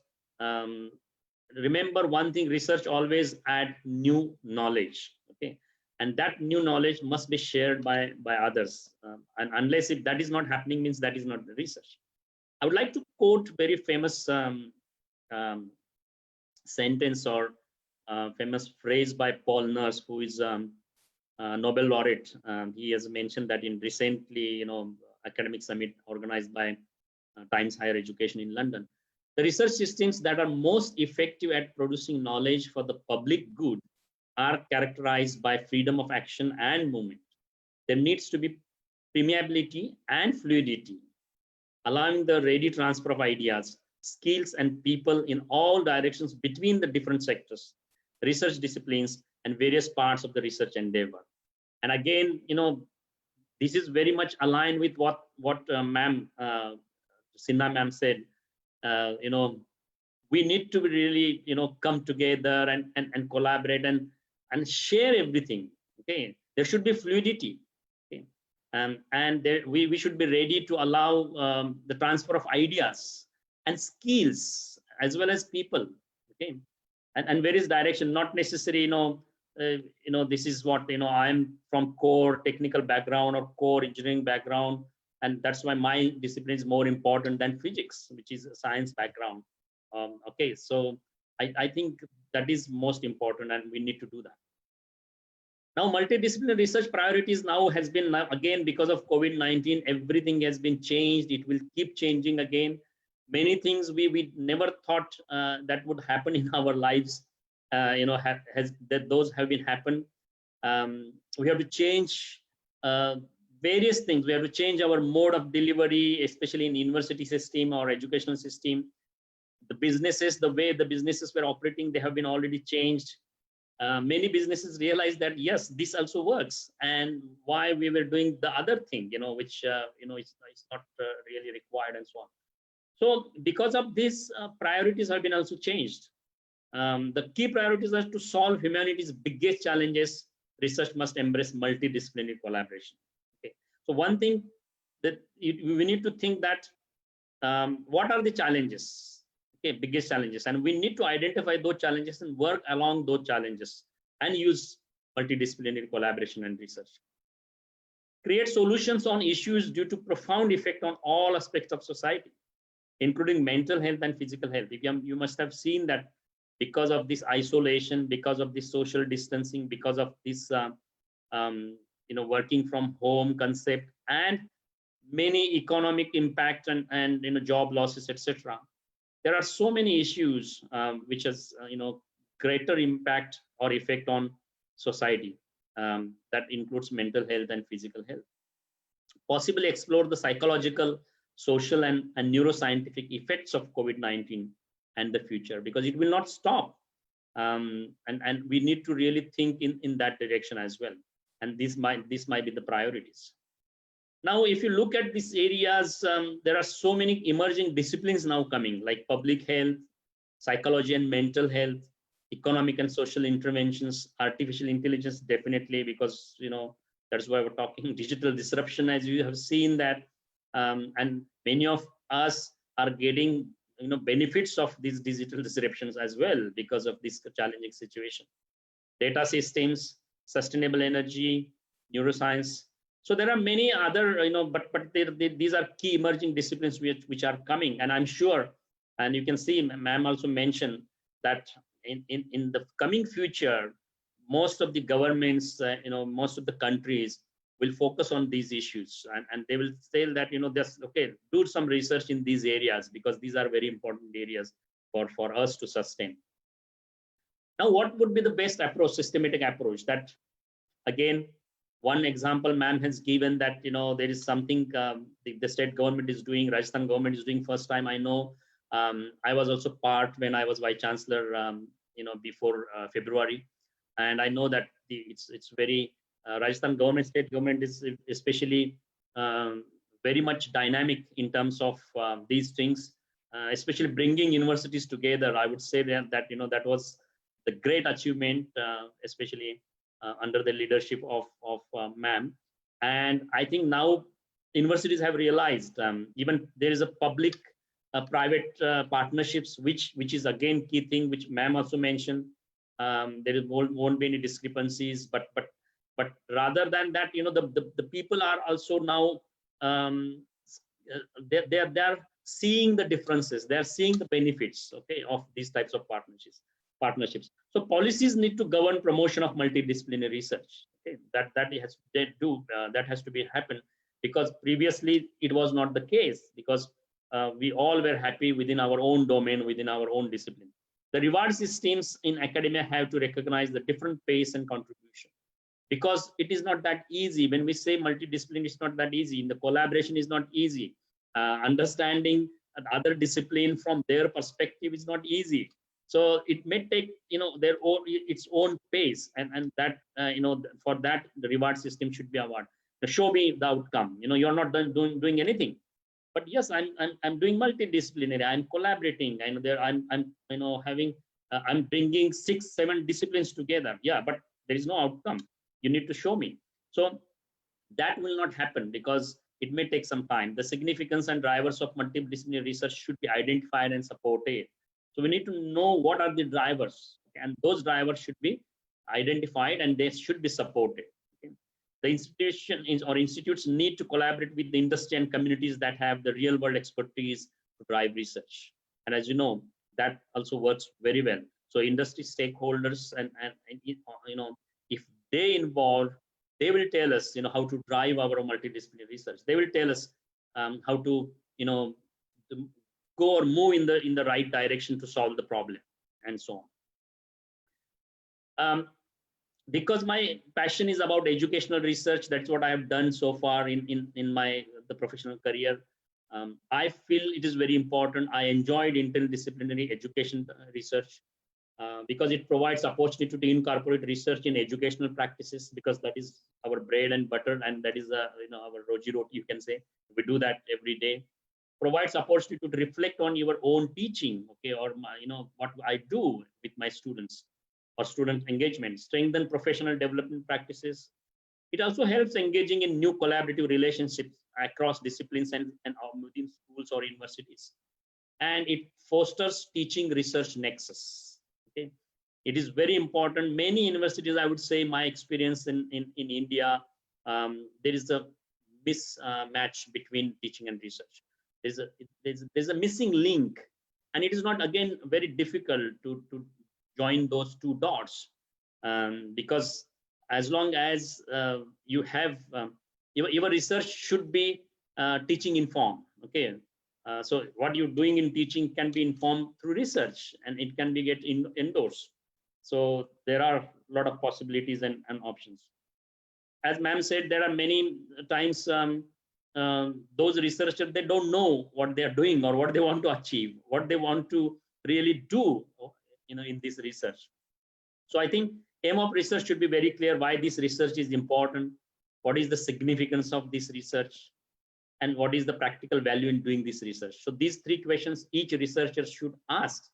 remember one thing, research always add new knowledge. Okay, and that new knowledge must be shared by others, and unless if that is not happening, means that is not the research. I would like to quote very famous sentence or famous phrase by Paul Nurse, who is Nobel laureate. He has mentioned that in recently academic summit organized by Times Higher Education in London, the research systems that are most effective at producing knowledge for the public good are characterized by freedom of action and movement. There needs to be permeability and fluidity. allowing the ready transfer of ideas, skills, and people in all directions between the different sectors, research disciplines, and various parts of the research endeavor. And again, this is very much aligned with what ma'am, Sinha ma'am said. We need to really, come together and collaborate and share everything. Okay, there should be fluidity. Okay, and we should be ready to allow the transfer of ideas and skills as well as people. Okay, and various direction, not necessary. This is what I'm from core technical background or core engineering background, and that's why my discipline is more important than physics, which is a science background. Okay, so I think that is most important, and we need to do that. Now, multidisciplinary research priorities now has been, again, because of COVID-19, everything has been changed. It will keep changing again. Many things we never thought that would happen in our lives, those have been happened. We have to change various things. We have to change our mode of delivery, especially in university system or educational system. The businesses, the way the businesses were operating, they have been already changed. Many businesses realized that yes, this also works, and why we were doing the other thing, which it's not really required, and so on. So because of this, priorities have been also changed. The key priorities are to solve humanity's biggest challenges. Research must embrace multidisciplinary collaboration. Okay, so one thing that we need to think that what are the challenges? Okay, biggest challenges, and we need to identify those challenges and work along those challenges and use multidisciplinary collaboration and research. Create solutions on issues due to profound effect on all aspects of society, including mental health and physical health. You must have seen that because of this isolation, because of this social distancing, because of this working from home concept, and many economic impact and job losses, etc. There are so many issues which has greater impact or effect on society. That includes mental health and physical health. Possibly explore the psychological, social, and neuroscientific effects of COVID-19 and the future, because it will not stop. And we need to really think in that direction as well. And this might be the priorities. Now, if you look at these areas, there are so many emerging disciplines now coming, like public health, psychology and mental health, economic and social interventions, artificial intelligence, definitely, because that's why we're talking digital disruption, as you have seen that, and many of us are getting benefits of these digital disruptions as well because of this challenging situation. Data systems, sustainable energy, neuroscience. So there are many other, but these are key emerging disciplines which are coming, and I'm sure, and you can see, ma'am also mentioned that in the coming future, most of the governments, most of the countries will focus on these issues, and they will say that do some research in these areas, because these are very important areas for us to sustain. Now, what would be the best approach, systematic approach? That, again, one example ma'am has given, that there is something the state government is doing, Rajasthan government is doing. First time I know. I was also part when I was vice chancellor, before February, and I know that it's very Rajasthan government, state government is especially very much dynamic in terms of these things, especially bringing universities together. I would say that that was the great achievement, especially under the leadership of ma'am. And I think now universities have realized, even there is a public private partnerships, which is again key thing, which ma'am also mentioned. There won't be any discrepancies, but rather than that, the people are also now they're seeing the differences, they're seeing the benefits, okay, of these types of partnerships. So policies need to govern promotion of multidisciplinary research. Okay, that has to be happen, because previously it was not the case, because we all were happy within our own domain, within our own discipline. The reward systems in academia have to recognize the different pace and contribution, because it is not that easy. When we say multidisciplinary, it's not that easy. The collaboration is not easy. Understanding other discipline from their perspective is not easy. So it may take, their own, its own pace, and that, for that, the reward system should be award. Show me the outcome. You're not doing anything. But yes, I'm doing multidisciplinary. I'm collaborating. I know there I'm having I'm bringing 6-7 disciplines together. Yeah, but there is no outcome. You need to show me. So that will not happen because it may take some time. The significance and drivers of multidisciplinary research should be identified and supported. So we need to know what are the drivers, and those drivers should be identified and they should be supported. The institutions or institutes need to collaborate with the industry and communities that have the real world expertise to drive research. And as you know, that also works very well. So industry stakeholders and if they involve, they will tell us, how to drive our multidisciplinary research. They will tell us how to, to go or move in the right direction to solve the problem and so on. Because my passion is about educational research, that's what I have done so far in the professional career. I feel it is very important. I enjoyed interdisciplinary education research because it provides opportunity to incorporate research in educational practices, because that is our bread and butter, and that is our roji roti, you can say. We do that every day. Provides opportunity to reflect on your own teaching, okay, or what I do with my students, or student engagement, strengthen professional development practices. It also helps engaging in new collaborative relationships across disciplines and within schools or universities. And it fosters teaching research nexus. Okay, it is very important. Many universities, I would say, my experience in India, there is a mismatch between teaching and research. There's a missing link, and it is not, again, very difficult to join those two dots, because as long as you have your research should be teaching informed. Okay, so what you're doing in teaching can be informed through research, and it can be endorsed. So there are a lot of possibilities and options. As ma'am said, there are many times those researchers, they don't know what they are doing or what they want to achieve, what they want to really do in this research. So I think aim of research should be very clear, why this research is important, what is the significance of this research, and what is the practical value in doing this research. So these 3 questions each researcher should ask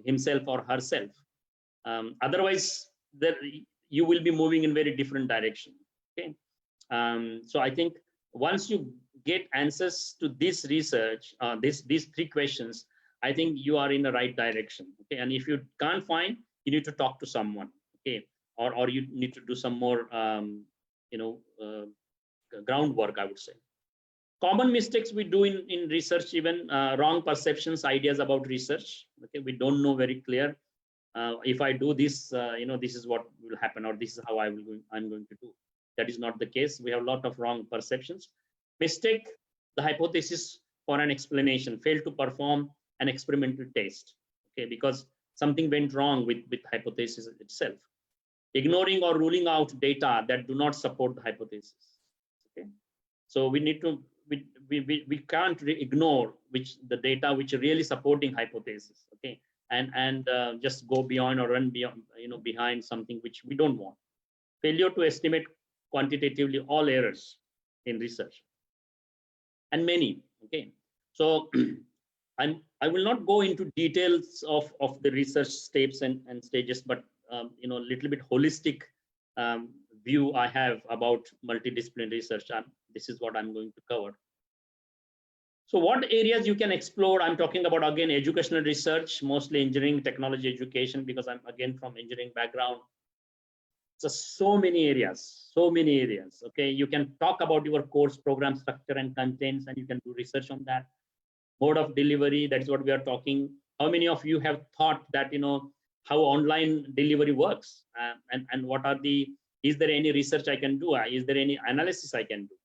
himself or herself. Otherwise, you will be moving in very different direction. Okay, so I think once you get answers to this research, these 3 questions, I think you are in the right direction. Okay, and if you can't find, you need to talk to someone. Okay, or you need to do some more groundwork, I would say. Common mistakes we do in research, even wrong perceptions, ideas about research. Okay, we don't know very clear. If I do this, this is what will happen, or this is how I'm going to do. That is not the case. We have a lot of wrong perceptions. Mistake the hypothesis for an explanation. Fail to perform an experimental test. Okay, because something went wrong with hypothesis itself. Ignoring or ruling out data that do not support the hypothesis. Okay, so we need to we can't ignore the data which are really supporting hypothesis. Okay, and just go beyond or run beyond behind something which we don't want. Failure to estimate quantitatively all errors in research, and many. Okay, so I will not go into details of the research steps and stages, but a little bit holistic view I have about multidisciplinary research. This is what I'm going to cover. So what areas you can explore? I'm talking about, again, educational research, mostly engineering, technology, education, because I'm again from engineering background. So many areas. Okay, you can talk about your course program structure and contents, and you can do research on that. Mode of delivery, that is what we are talking. How many of you have thought that how online delivery works, and what are is there any research I can do? Is there any analysis I can do?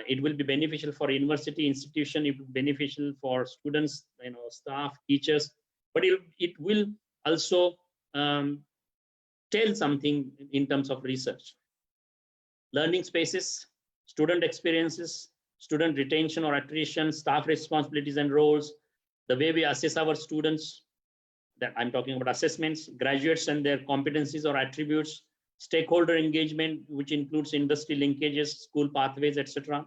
It will be beneficial for university institution. It will be beneficial for students, staff, teachers, but it will also tell something in terms of research. Learning spaces, student experiences, student retention or attrition, staff responsibilities and roles, the way we assess our students, that I'm talking about assessments, graduates and their competencies or attributes, stakeholder engagement, which includes industry linkages, school pathways, etc.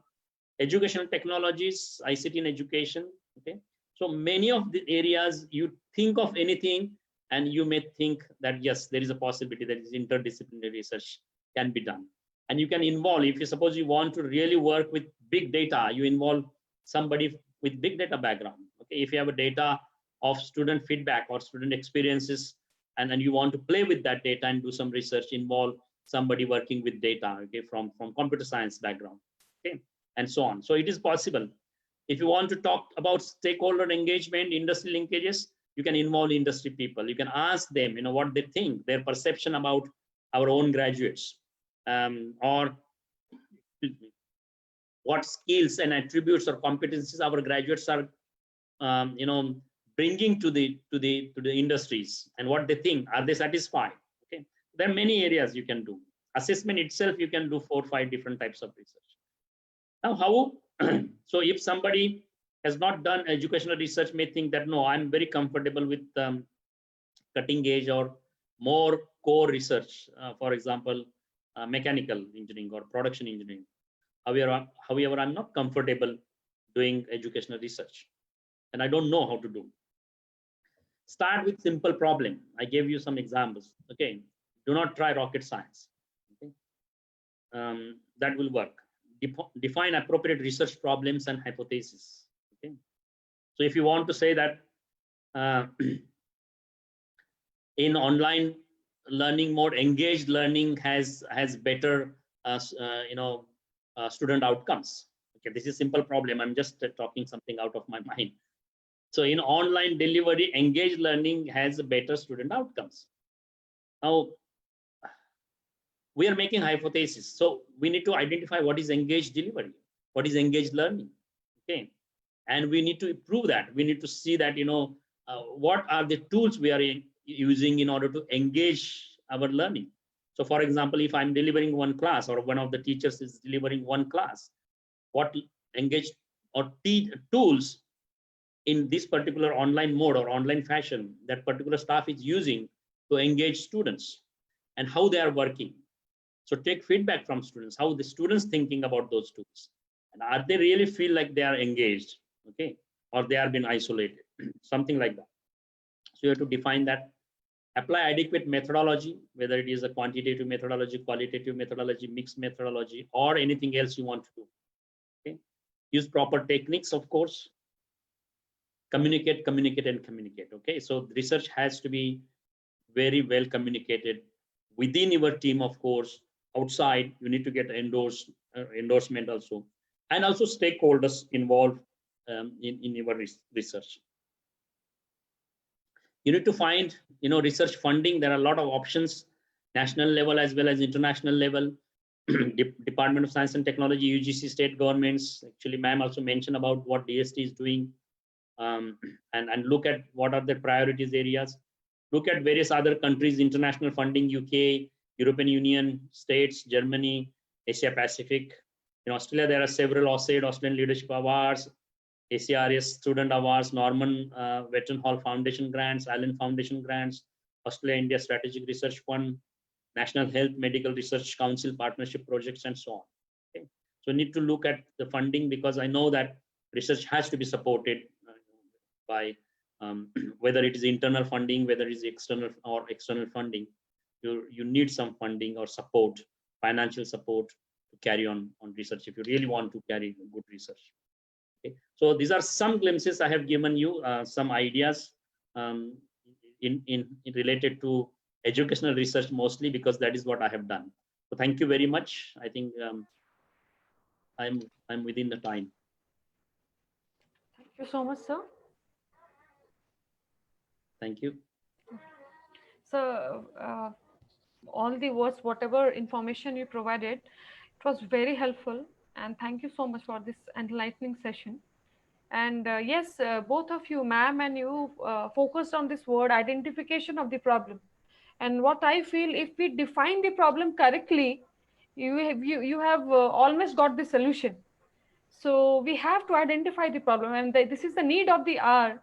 Educational technologies, ICT in education, okay? So many of the areas you think of anything and you may think that, yes, there is a possibility that interdisciplinary research can be done. And you can involve, if you suppose you want to really work with big data, you involve somebody with big data background. Okay, if you have a data of student feedback or student experiences, and then you want to play with that data and do some research, involve somebody working with data, okay, from computer science background, okay, and so on. So it is possible. If you want to talk about stakeholder engagement, industry linkages, you can involve industry people. You can ask them, what they think, their perception about our own graduates, or what skills and attributes or competencies our graduates are, bringing to the industries, and what they think. Are they satisfied? Okay, there are many areas you can do. Assessment itself, you can do 4 or 5 different types of research. Now, how? So if somebody has not done educational research, may think that, no, I'm very comfortable with cutting edge or more core research, for example, mechanical engineering or production engineering. However, I'm not comfortable doing educational research and I don't know how to do. Start with simple problem. I gave you some examples. Okay, do not try rocket science. Okay, that will work. Define appropriate research problems and hypotheses. Okay, so if you want to say that in online learning mode, engaged learning has better student outcomes. Okay, this is simple problem. I'm just talking something out of my mind. So in online delivery, engaged learning has better student outcomes. Now, we are making hypothesis. So we need to identify what is engaged delivery, what is engaged learning, okay? And we need to prove that. We need to see that, what are the tools we are using in order to engage our learning. So for example, if I'm delivering one class or one of the teachers is delivering one class, what engaged or tools in this particular online mode or online fashion that particular staff is using to engage students and how they are working. So take feedback from students, how the students thinking about those tools, and are they really feel like they are engaged, okay, or they are being isolated, something like that. So you have to define that. Apply adequate methodology, whether it is a quantitative methodology, qualitative methodology, mixed methodology, or anything else you want to do. Okay, use proper techniques, of course. Communicate. Okay, so research has to be very well communicated within your team, of course. Outside, you need to get endorsement also, and also stakeholders involved in your research. You need to find, research funding. There are a lot of options, national level as well as international level. Department of Science and Technology, UGC, state governments. Actually, ma'am also mentioned about what DST is doing. And look at what are the priorities areas. Look at various other countries, international funding, UK, European Union, states, Germany, Asia Pacific. In Australia, there are several AUSAID, Australian Leadership Awards, ACRS Student Awards, Norman Veteran Hall Foundation grants, Allen Foundation grants, Australia-India Strategic Research Fund, National Health Medical Research Council partnership projects, and so on. Okay. So we need to look at the funding, because I know that research has to be supported by whether it is internal funding, whether it is external funding. You need some funding or support, financial support, to carry on research if you really want to carry good research. Okay. So these are some glimpses I have given you, some ideas in related to educational research, mostly because that is what I have done. So thank you very much. I think I'm within the time. Thank you so much, sir. Thank you. So all the words, whatever information you provided, it was very helpful, and thank you so much for this enlightening session. And yes, both of you, ma'am and you, focused on this word identification of the problem. And what I feel, if we define the problem correctly, you have almost got the solution. So we have to identify the problem, and this is the need of the hour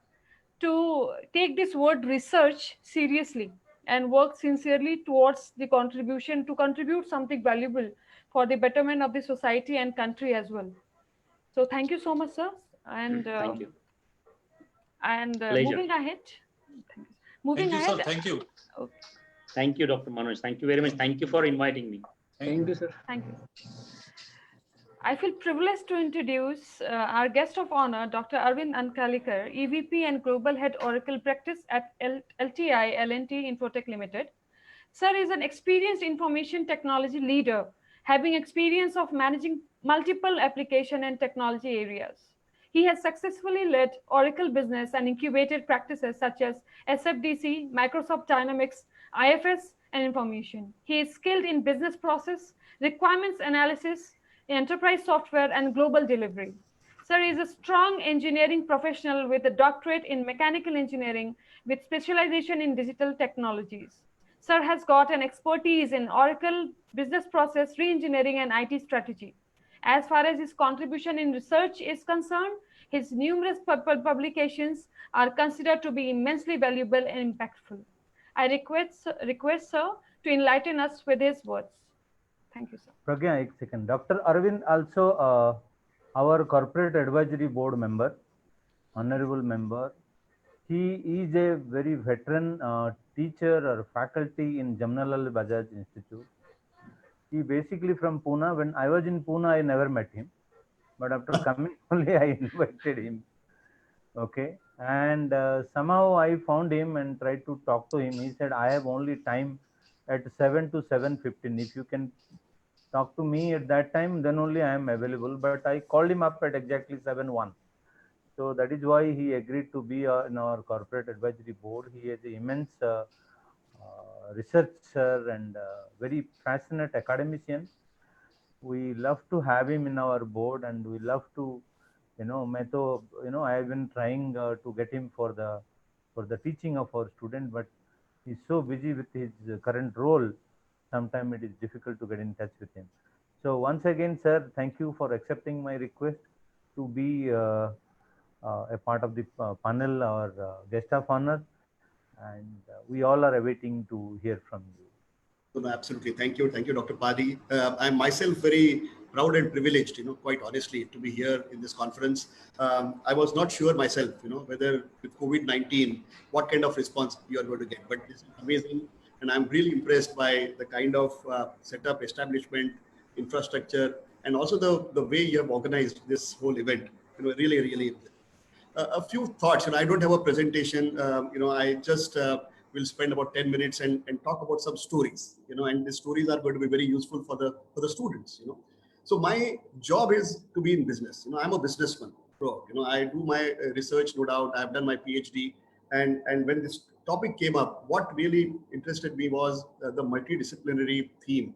to take this word research seriously and work sincerely towards the contribution to contribute something valuable for the betterment of the society and country as well. So thank you so much, sir. And Thank you. Pleasure. moving ahead. Moving Thank you, sir. ahead. Thank you. Okay. Thank you, Dr. Manoj. Thank you very much. Thank you for inviting me. Thank you. sir. Thank you. I feel privileged to introduce our guest of honor, Dr. Arvind Ankalikar, EVP and Global Head Oracle Practice at LTI L&T Infotech Limited. Sir is an experienced information technology leader, having experience of managing multiple application and technology areas. He has successfully led Oracle business and incubated practices such as SFDC, Microsoft Dynamics, IFS, and information. He is skilled in business process, requirements analysis, enterprise software, and global delivery. Sir is a strong engineering professional with a doctorate in mechanical engineering with specialization in digital technologies. Sir has got an expertise in Oracle, business process, re-engineering, and IT strategy. As far as his contribution in research is concerned, his numerous publications are considered to be immensely valuable and impactful. I request Sir to enlighten us with his words. Thank you, sir. Pragya, एक second. Dr. Arvind also our corporate advisory board member, honorable member. He is a very veteran teacher or faculty in Jamnalal Bajaj Institute. He basically from Pune. When I was in Pune, I never met him, but after coming only I invited him. Okay, and somehow I found him and tried to talk to him. He said, I have only time at 7 to 7:15. If you can talk to me at that time, then only I am available. But I called him up at exactly 7:01. So that is why he agreed to be in our corporate advisory board. He is an immense researcher and very passionate academician. We love to have him in our board, and we love to, I have been trying to get him for the teaching of our student, but he's so busy with his current role. Sometimes it is difficult to get in touch with him. So once again, sir, thank you for accepting my request to be a part of the panel or guest of honor, and we all are awaiting to hear from you. No, absolutely. Thank you, Dr. Padi. I'm myself very proud and privileged, quite honestly, to be here in this conference. I was not sure myself, whether with COVID-19, what kind of response you are going to get. But this is amazing, and I'm really impressed by the kind of setup, establishment, infrastructure, and also the way you have organized this whole event. Really, really. A few thoughts, I don't have a presentation. I just will spend about 10 minutes and talk about some stories, and the stories are going to be very useful for the students, So my job is to be in business. I'm a businessman. I do my research, no doubt. I've done my PhD, and when this topic came up, what really interested me was the multidisciplinary theme,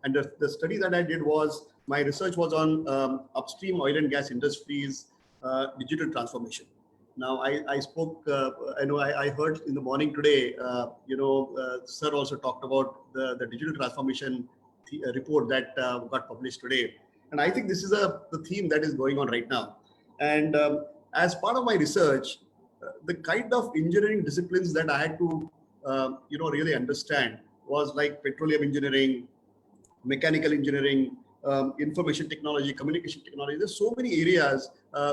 and the study that I did was, my research was on upstream oil and gas industries, digital transformation. Now, I spoke, I heard in the morning today, sir also talked about the digital transformation report that got published today. And I think this is the theme that is going on right now. And as part of my research, the kind of engineering disciplines that I had to, really understand was like petroleum engineering, mechanical engineering, information technology, communication technology. There's so many areas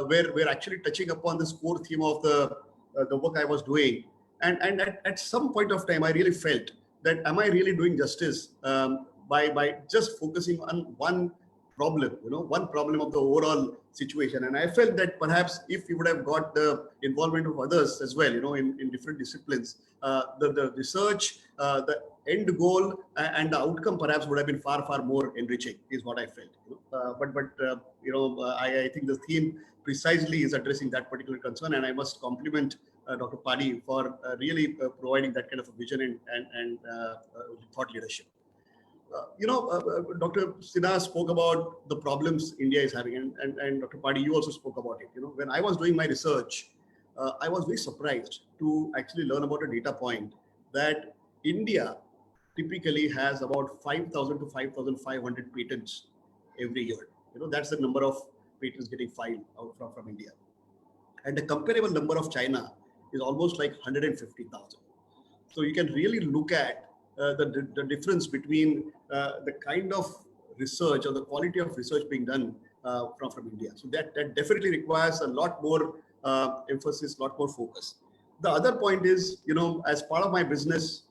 where we're actually touching upon this core theme of the work I was doing. And at some point of time, I really felt that, am I really doing justice by just focusing on one problem, one problem of the overall situation. And I felt that perhaps if we would have got the involvement of others as well, in different disciplines, the research, the end goal and the outcome perhaps would have been far, far more enriching, is what I felt. I think the theme precisely is addressing that particular concern, and I must compliment Dr. Padi for really providing that kind of a vision and thought leadership. Dr. Sinha spoke about the problems India is having, and Dr. Padi, you also spoke about it. When I was doing my research, I was very surprised to actually learn about a data point that India typically has about 5,000 to 5,500 patents every year. That's the number of patents getting filed out from India. And the comparable number of China is almost like 150,000. So you can really look at the difference between the kind of research or the quality of research being done from India. So that definitely requires a lot more emphasis, a lot more focus. The other point is, as part of my business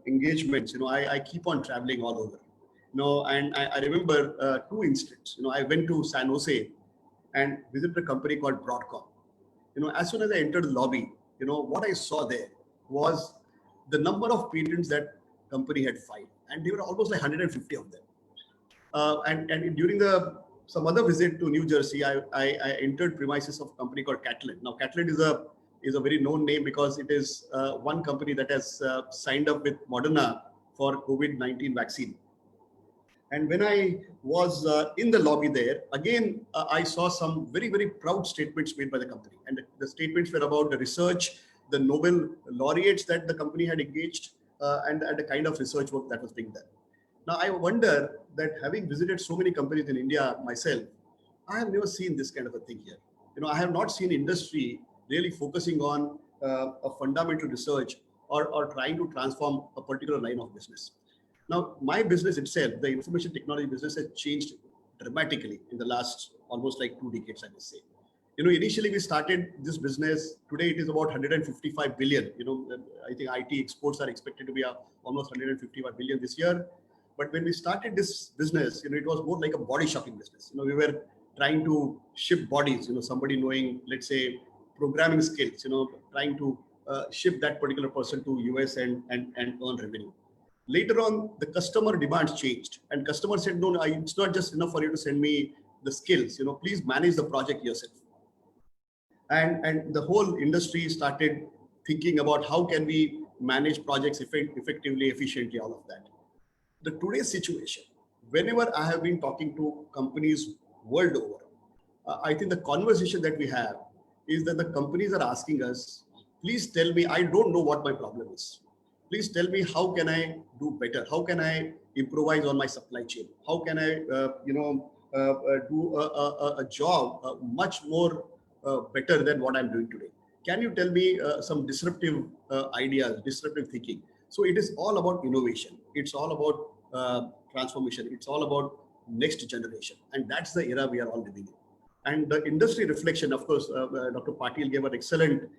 engagements, I keep on traveling all over. And I remember 2 incidents. I went to San Jose and visited a company called Broadcom. As soon as I entered the lobby, what I saw there was the number of patents that company had filed, and they were almost like 150 of them. And during some other visit to New Jersey, I entered premises of a company called Catalent. Now, Catalent is a very known name because it is one company that has signed up with Moderna for COVID-19 vaccine. And when I was in the lobby there, again, I saw some very, very proud statements made by the company. And the statements were about the research, the Nobel laureates that the company had engaged, and the kind of research work that was being done. Now, I wonder that having visited so many companies in India myself, I have never seen this kind of a thing here. I have not seen industry really focusing on a fundamental research or trying to transform a particular line of business. Now, my business itself, the information technology business, has changed dramatically in the last almost like 2 decades, I must say. Initially we started this business. Today it is about 155 billion. I think IT exports are expected to be almost 155 billion this year. But when we started this business, it was more like a body shopping business. We were trying to ship bodies. Somebody knowing, let's say, programming skills. Trying to ship that particular person to US and earn revenue. Later on, the customer demands changed, and customers said, no, it's not just enough for you to send me the skills. Please manage the project yourself. And the whole industry started thinking about how can we manage projects effectively, efficiently, all of that. The today's situation, whenever I have been talking to companies world over, I think the conversation that we have is that the companies are asking us, please tell me, I don't know what my problem is. Please tell me, how can I do better? How can I improvise on my supply chain? How can I, do a job much more better than what I'm doing today? Can you tell me some disruptive ideas, disruptive thinking? So it is all about innovation. It's all about transformation. It's all about next generation. And that's the era we are all living in. And the industry reflection, of course, Dr. Patil gave an excellent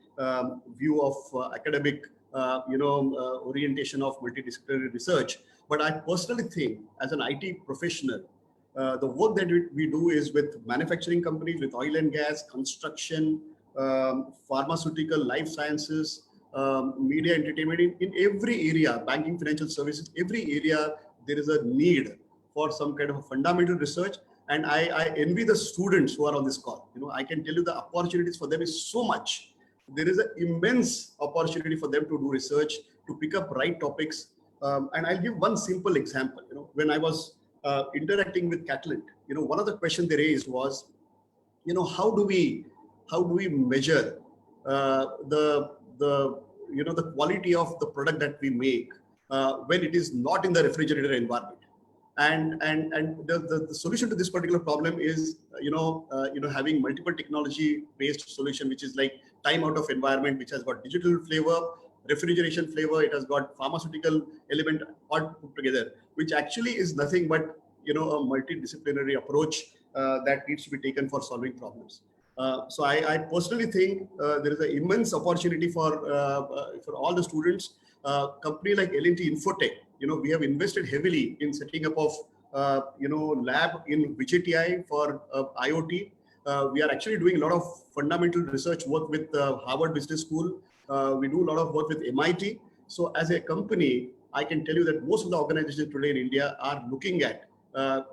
view of academic orientation of multidisciplinary research. But I personally think, as an IT professional, the work that we do is with manufacturing companies, with oil and gas, construction, pharmaceutical, life sciences, media, entertainment, in every area, banking, financial services, every area, there is a need for some kind of a fundamental research. And I envy the students who are on this call. I can tell you the opportunities for them is so much. There is an immense opportunity for them to do research, to pick up right topics. And I'll give one simple example. When I was interacting with Catalent, one of the questions they raised was, how do we measure the quality of the product that we make when it is not in the refrigerator environment? And the solution to this particular problem is having multiple technology based solution, which is like time out of environment, which has got digital flavor, refrigeration flavor, it has got pharmaceutical element all put together, which actually is nothing but a multidisciplinary approach that needs to be taken for solving problems. So I personally think there is an immense opportunity for all the students. Company like L&T Infotech, we have invested heavily in setting up of lab in VJTI for IoT. We are actually doing a lot of fundamental research work with Harvard Business School. We do a lot of work with MIT. So as a company, I can tell you that most of the organizations today in India are looking at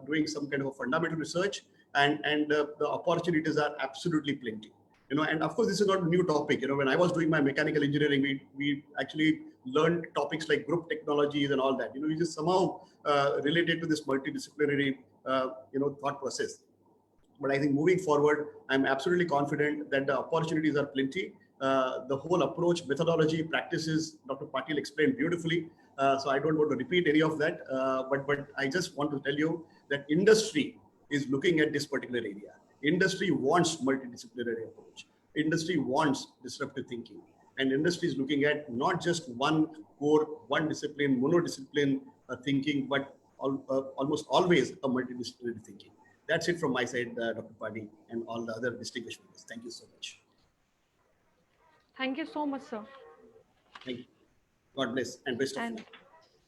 doing some kind of a fundamental research, and the opportunities are absolutely plenty. And of course, this is not a new topic. When I was doing my mechanical engineering, we actually learned topics like group technologies and all that. We just somehow related to this multidisciplinary, thought process. But I think moving forward, I'm absolutely confident that the opportunities are plenty. The whole approach, methodology, practices, Dr. Patil explained beautifully. So I don't want to repeat any of that. But I just want to tell you that industry is looking at this particular area. Industry wants multidisciplinary approach. Industry wants disruptive thinking. And industry is looking at not just one core, one discipline, monodiscipline thinking, but almost always a multidisciplinary thinking. That's it from my side, Dr. Padi, and all the other distinguished members. Thank you so much. Thank you so much, sir. Thank you. God bless and best of luck.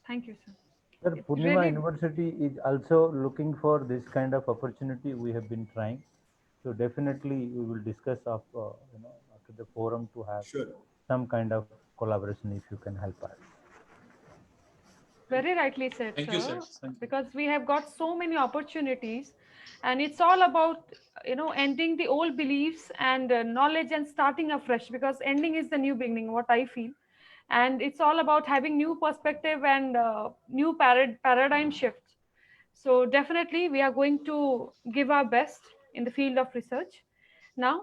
Thank you, sir. Sir, It's Poornima really- University is also looking for this kind of opportunity. We have been trying. So definitely we will discuss after the forum to have some kind of collaboration if you can help us. Very rightly said, Thank sir. you, sir. Thank you. Because we have got so many opportunities, and it's all about ending the old beliefs and knowledge and starting afresh. Because ending is the new beginning, what I feel, and it's all about having new perspective and new paradigm shift. So definitely, we are going to give our best in the field of research. Now,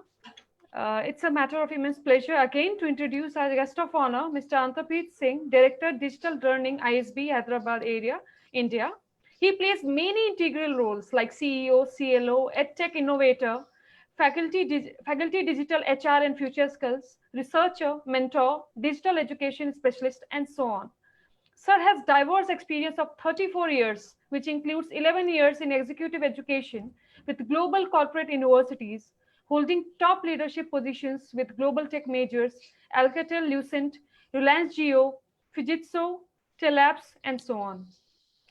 it's a matter of immense pleasure again to introduce our guest of honor, Mr. Antarpreet Singh, Director, Digital Learning, ISB, Hyderabad area, India. He plays many integral roles like CEO, CLO, EdTech innovator, faculty digital HR and future skills, researcher, mentor, digital education specialist, and so on. Sir has diverse experience of 34 years, which includes 11 years in executive education with global corporate universities, holding top leadership positions with global tech majors, Alcatel Lucent, Reliance Jio, Fujitsu, Telabs, and so on.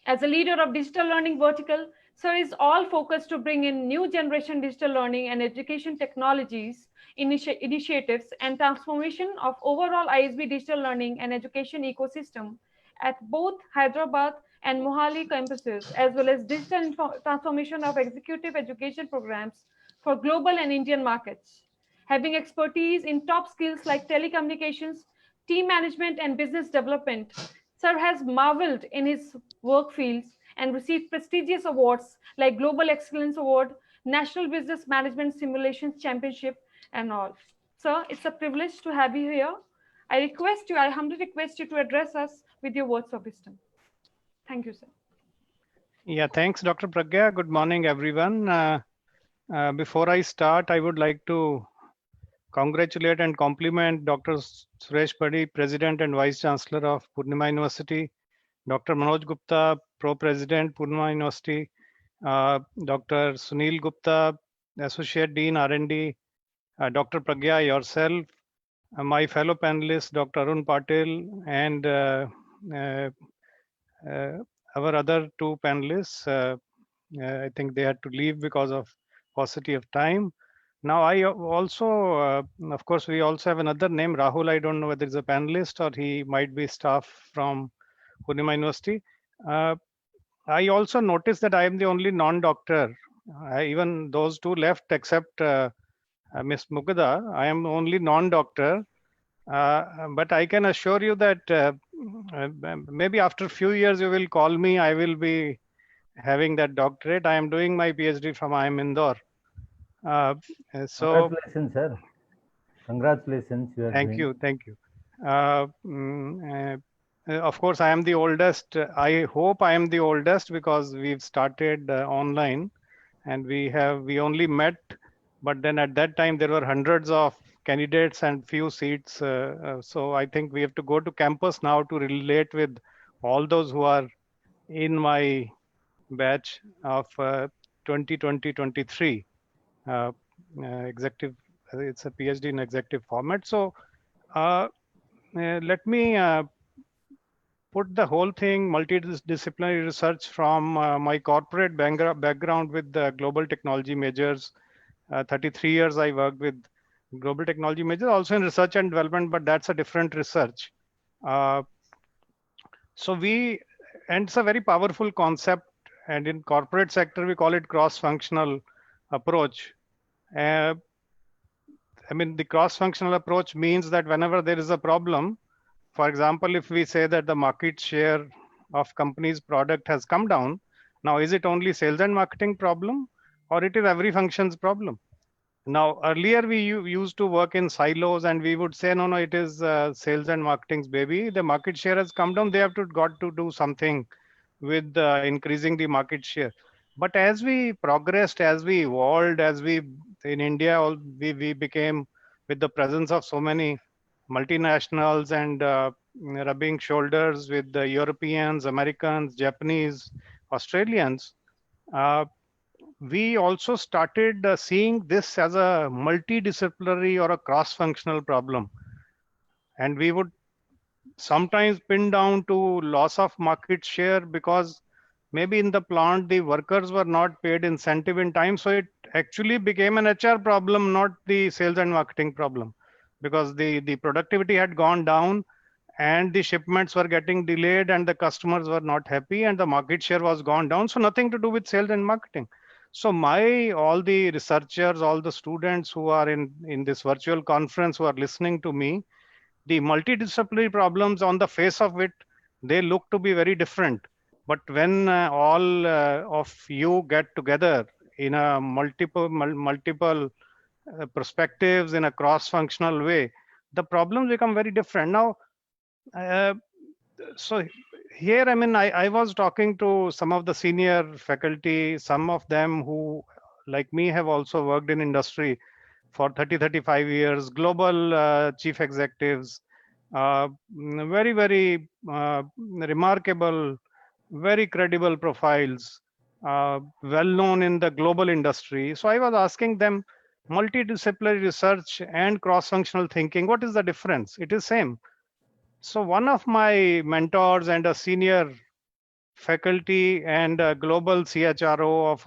As a leader of digital learning vertical, Sir is all focused to bring in new generation digital learning and education technologies, initiatives, and transformation of overall ISB digital learning and education ecosystem at both Hyderabad and Mohali campuses, as well as digital transformation of executive education programs for global and Indian markets. Having expertise in top skills like telecommunications, team management, and business development, Sir has marveled in his work fields and received prestigious awards like Global Excellence Award, National Business Management Simulations Championship, and all. Sir, it's a privilege to have you here. I humbly request you to address us with your words of wisdom. Thank you, sir. Yeah, thanks, Dr. Pragya. Good morning, everyone. Before I start, I would like to congratulate and compliment Dr. Suresh Padi, President and Vice Chancellor of Poornima University, Dr. Manoj Gupta, Pro-President, Poornima University, Dr. Sunil Gupta, Associate Dean, R&D, Dr. Pragya, yourself, my fellow panelists, Dr. Arun Patil, and our other two panelists. I think they had to leave because of paucity of time. Now, I also, of course, we also have another name, Rahul. I don't know whether he's a panelist or he might be staff from Poornima University. I also noticed that I am the only non-doctor. Even those two left, except Ms. Mukada, I am only non-doctor. But I can assure you that maybe after a few years you will call me. I will be having that doctorate. I am doing my PhD from IIM Indore. So congratulations, sir. Congratulations. Thank you. Of course, I am the oldest. I hope I am the oldest because we've started online, and we only met, but then at that time there were hundreds of candidates and few seats. So I think we have to go to campus now to relate with all those who are in my batch of 2020-23 executive. It's a PhD in executive format. So let me put the whole thing, multidisciplinary research from my corporate background with the global technology majors. 33 years I worked with global technology majors, also in research and development, but that's a different research. And it's a very powerful concept. And in corporate sector, we call it cross-functional approach. I mean, the cross-functional approach means that whenever there is a problem, for example, if we say that the market share of company's product has come down, now is it only sales and marketing problem, or it is every function's problem? Now, earlier we used to work in silos, and we would say, no, it is sales and marketing's baby. The market share has come down. They have got to do something with increasing the market share. But as we progressed, as we evolved, as we in India, we became, with the presence of so many multinationals and rubbing shoulders with the Europeans, Americans, Japanese, Australians, we also started seeing this as a multidisciplinary or a cross-functional problem. And we would sometimes pin down to loss of market share because maybe in the plant the workers were not paid incentive in time. So it actually became an HR problem, not the sales and marketing problem, because the productivity had gone down and the shipments were getting delayed and the customers were not happy and the market share was gone down. So nothing to do with sales and marketing. So all the researchers, all the students who are in this virtual conference who are listening to me, the multidisciplinary problems on the face of it, they look to be very different. But when all of you get together in a multiple perspectives in a cross-functional way, the problems become very different. Now, so here, I mean, I was talking to some of the senior faculty, some of them who, like me, have also worked in industry for 35 years, global chief executives, very remarkable, very credible profiles, well known in the global industry. So I was asking them, multidisciplinary research and cross-functional thinking, what is the difference? It is same. So one of my mentors and a senior faculty and a global CHRO of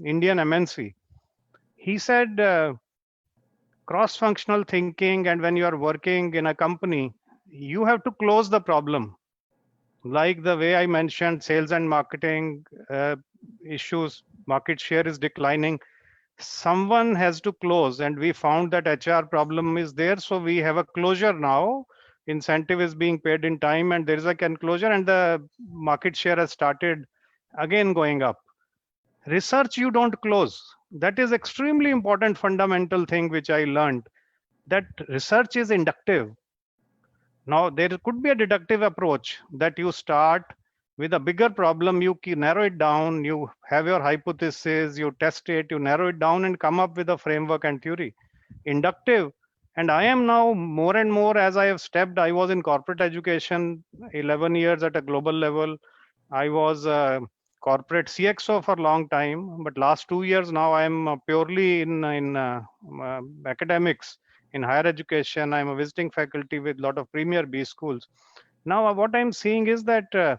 Indian MNC, he said, cross-functional thinking, and when you are working in a company, you have to close the problem. Like the way I mentioned, sales and marketing issues, market share is declining. Someone has to close, and we found that HR problem is there. So we have a closure now. Incentive is being paid in time, and there is a closure, and the market share has started again going up. Research you don't close. That is extremely important fundamental thing which I learned, that research is inductive. Now there could be a deductive approach that you start with a bigger problem, you narrow it down, you have your hypothesis, you test it, you narrow it down and come up with a framework and theory. Inductive, and I am now more and more, as I have stepped, I was in corporate education 11 years at a global level. I was corporate CXO for a long time, but last 2 years now I'm purely in academics, in higher education. I'm a visiting faculty with a lot of premier B schools. Now what I'm seeing is that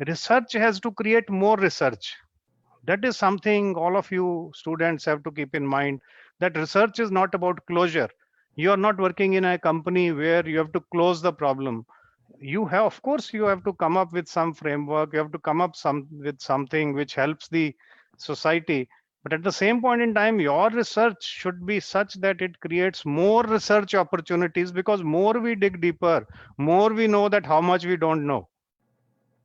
research has to create more research. That is something all of you students have to keep in mind, that research is not about closure. You are not working in a company where you have to close the problem. You have, of course, you have to come up with some framework, you have to come up with something which helps the society. But at the same point in time, your research should be such that it creates more research opportunities, because more we dig deeper, more we know that how much we don't know.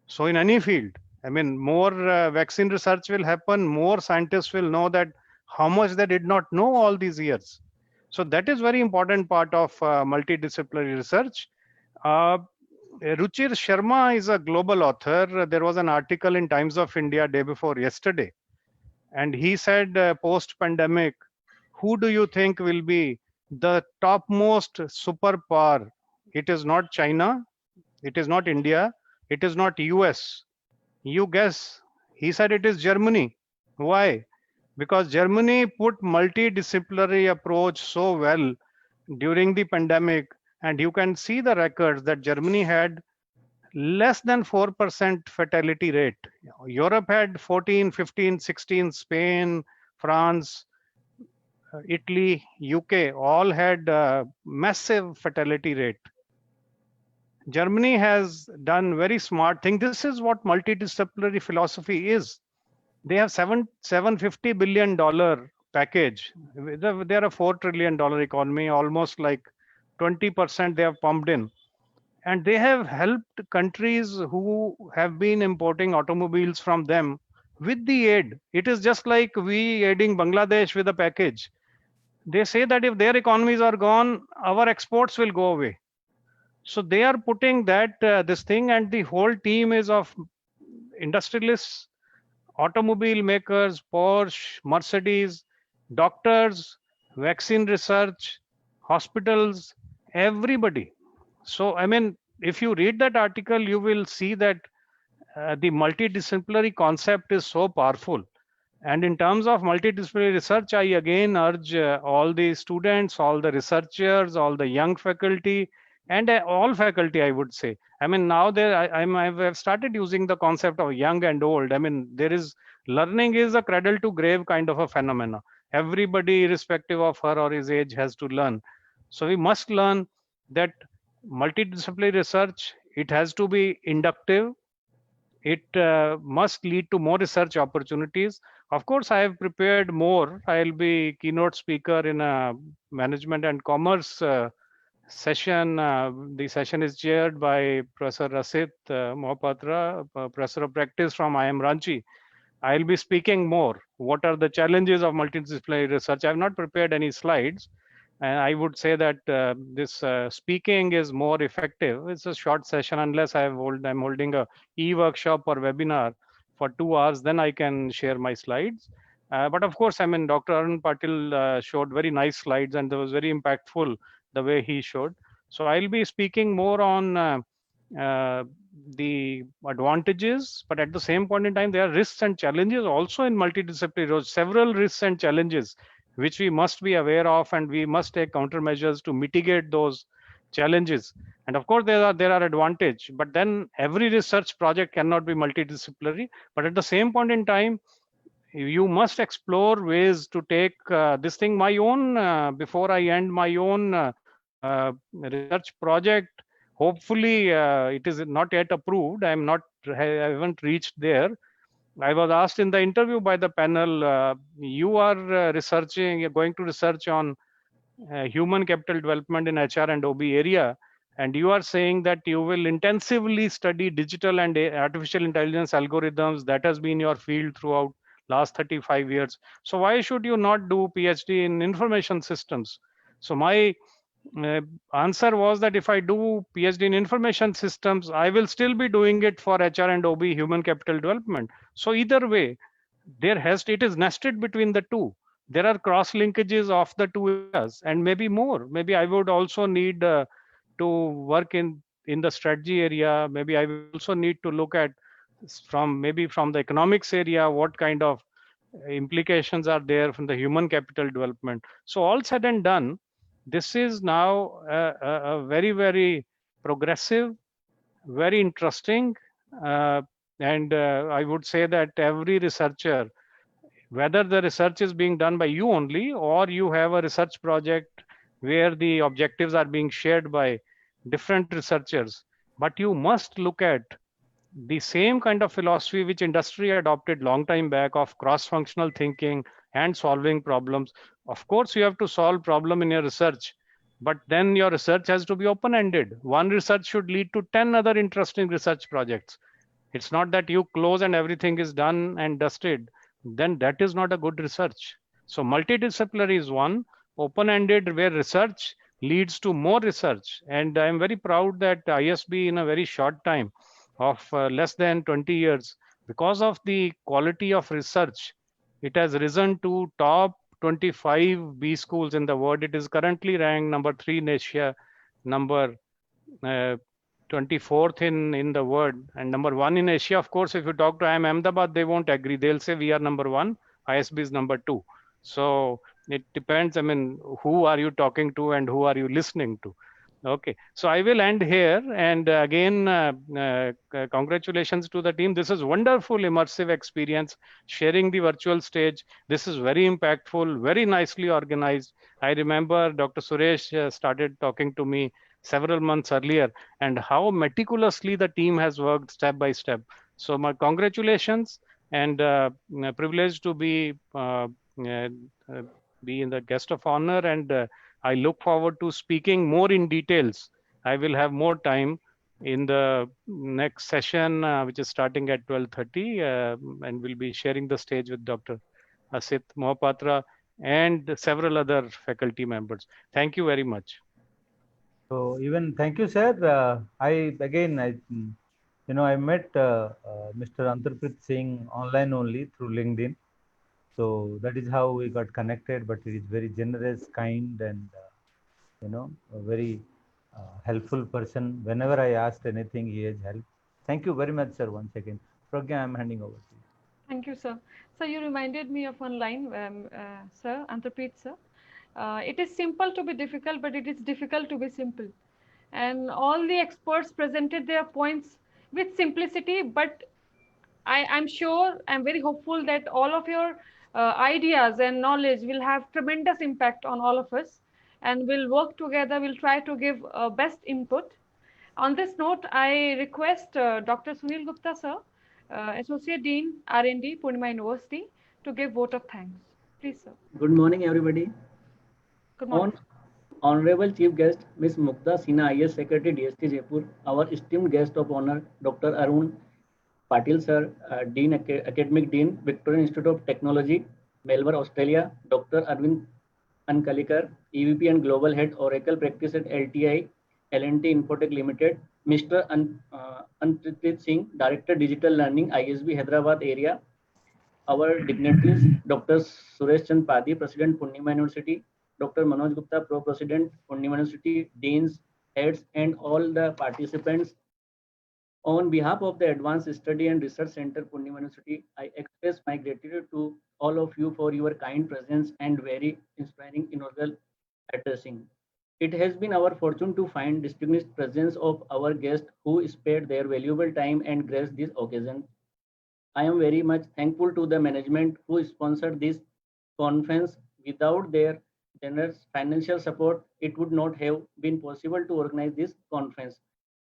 So in any field, I mean, more vaccine research will happen, more scientists will know that how much they did not know all these years. So that is very important part of multidisciplinary research. Ruchir Sharma is a global author. There was an article in Times of India day before yesterday, and he said, post-pandemic, who do you think will be the topmost superpower? It is not China, it is not India, it is not US. You guess. He said it is Germany. Why? Because Germany put multidisciplinary approach so well during the pandemic, and you can see the records that Germany had less than 4% fatality rate. Europe had 14, 15, 16, Spain, France, Italy, UK, all had massive fatality rate. Germany has done very smart thing. This is what multidisciplinary philosophy is. They have $750 billion package. They are a $4 trillion economy, almost like 20% they have pumped in. And they have helped countries who have been importing automobiles from them with the aid. It is just like we aiding Bangladesh with a package. They say that if their economies are gone, our exports will go away. So they are putting that this thing, and the whole team is of industrialists, automobile makers, Porsche, Mercedes, doctors, vaccine research, hospitals, everybody. So, I mean, if you read that article, you will see that the multidisciplinary concept is so powerful. And in terms of multidisciplinary research, I again urge all the students, all the researchers, all the young faculty, and all faculty, I would say. I mean, now I've started using the concept of young and old. I mean, learning is a cradle to grave kind of a phenomena. Everybody, irrespective of her or his age, has to learn. So we must learn that multidisciplinary research, it has to be inductive. It must lead to more research opportunities. Of course, I have prepared more. I'll be keynote speaker in a management and commerce session. The session is chaired by Professor Rasit Mohapatra, Professor of Practice from IIM Ranchi. I'll be speaking more. What are the challenges of multidisciplinary research? I have not prepared any slides. And I would say that this speaking is more effective. It's a short session unless I'm holding a e-workshop or webinar for 2 hours, then I can share my slides. But of course, I mean, Dr. Arun Patil showed very nice slides and it was very impactful the way he showed. So I'll be speaking more on the advantages, but at the same point in time, there are risks and challenges also in multidisciplinary, several risks and challenges which we must be aware of, and we must take countermeasures to mitigate those challenges. And of course, there are advantages, but then every research project cannot be multidisciplinary. But at the same point in time, you must explore ways to take this thing my own before I end my own research project. Hopefully, it is not yet approved. I haven't reached there. I was asked in the interview by the panel, you are you're going to research on human capital development in HR and OB area, and you are saying that you will intensively study digital and artificial intelligence algorithms. That has been your field throughout last 35 years. So why should you not do PhD in information systems? So my answer was that if I do PhD in information systems, I will still be doing it for HR and OB, human capital development. So either way, it is nested between the two. There are cross linkages of the two areas, and maybe more. Maybe I would also need to work in the strategy area. Maybe I will also need to look at from the economics area, what kind of implications are there from the human capital development. So all said and done, this is now a very, very progressive, very interesting, and I would say that every researcher, whether the research is being done by you only or you have a research project where the objectives are being shared by different researchers, but you must look at the same kind of philosophy which industry adopted long time back of cross-functional thinking and solving problems. Of course, you have to solve problem in your research, but then your research has to be open-ended. One research should lead to 10 other interesting research projects. It's not that you close and everything is done and dusted. Then that is not a good research. So multidisciplinary is one, open-ended where research leads to more research. And I'm very proud that ISB in a very short time of less than 20 years, because of the quality of research, it has risen to top 25 B schools in the world. It is currently ranked number 3 in Asia, number 24th in the world, and number 1 in Asia. Of course, if you talk to IIM Ahmedabad, they won't agree. They'll say we are number 1, ISB is number 2. So it depends. I mean, who are you talking to and who are you listening to? Okay, so I will end here, and again, congratulations to the team. This is wonderful, immersive experience, sharing the virtual stage. This is very impactful, very nicely organized. I remember Dr. Suresh started talking to me several months earlier, and how meticulously the team has worked step by step. So my congratulations, and privileged to be in the guest of honor, and I look forward to speaking more in details. I will have more time in the next session, which is starting at 12:30, and we'll be sharing the stage with Dr. Asit Mohapatra and several other faculty members. Thank you very much. So even thank you, sir. I met Mr. Antarprit Singh online only through LinkedIn. So that is how we got connected, but he is very generous, kind, and a very helpful person. Whenever I asked anything, he has helped. Thank you very much, sir, once again. Pragya, I'm handing over to you. Thank you, sir. So you reminded me of one line, sir, Antarprit, sir. It is simple to be difficult, but it is difficult to be simple. And all the experts presented their points with simplicity, but I'm sure, I'm very hopeful that all of your ideas and knowledge will have tremendous impact on all of us, and we'll work together, we'll try to give best input. On this note, I request Dr. Sunil Gupta, sir, Associate Dean, R&D, Poornima University, to give vote of thanks. Please, sir. Good morning, everybody. Good morning. Honorable Chief Guest, Ms. Mukta Sinha, IS Secretary, DST Jaipur, our esteemed guest of honor, Dr. Arun Patil, sir, Dean, Academic Dean, Victorian Institute of Technology, Melbourne, Australia, Dr. Arvind Ankalikar, EVP and Global Head, Oracle Practice at LTI, L&T Infotech Limited, Mr. Antarprit Singh, Director, Digital Learning, ISB, Hyderabad area, our dignitaries, Dr. Suresh Chand Padi, President, Poornima University, Dr. Manoj Gupta, Pro-President, Poornima University, Deans, Heads, and all the participants. On behalf of the Advanced Study and Research Center, Poornima University, I express my gratitude to all of you for your kind presence and very inspiring inaugural addressing. It has been our fortune to find distinguished presence of our guests who spared their valuable time and graced this occasion. I am very much thankful to the management who sponsored this conference. Without their generous financial support, it would not have been possible to organize this conference.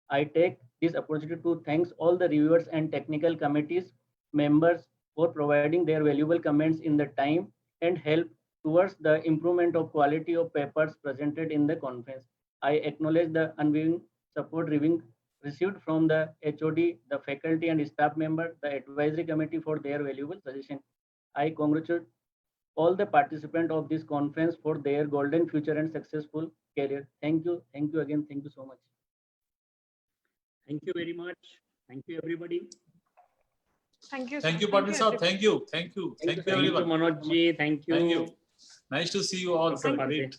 I take this opportunity to thank all the reviewers and technical committees members for providing their valuable comments in the time and help towards the improvement of quality of papers presented in the conference. I acknowledge the unwavering support received from the HOD, the faculty and staff member, the advisory committee for their valuable suggestion. I congratulate all the participants of this conference for their golden future and successful career. Thank you again. Thank you so much. Thank you very much. Thank you, everybody. Thank you, Thank sir. you, Patil sir. everyone. Thank you. Thank you. Thank you, Thank you, everyone. Manoj ji. Thank you. Thank you. Nice to see you all, Dr. sir. Patil. Great.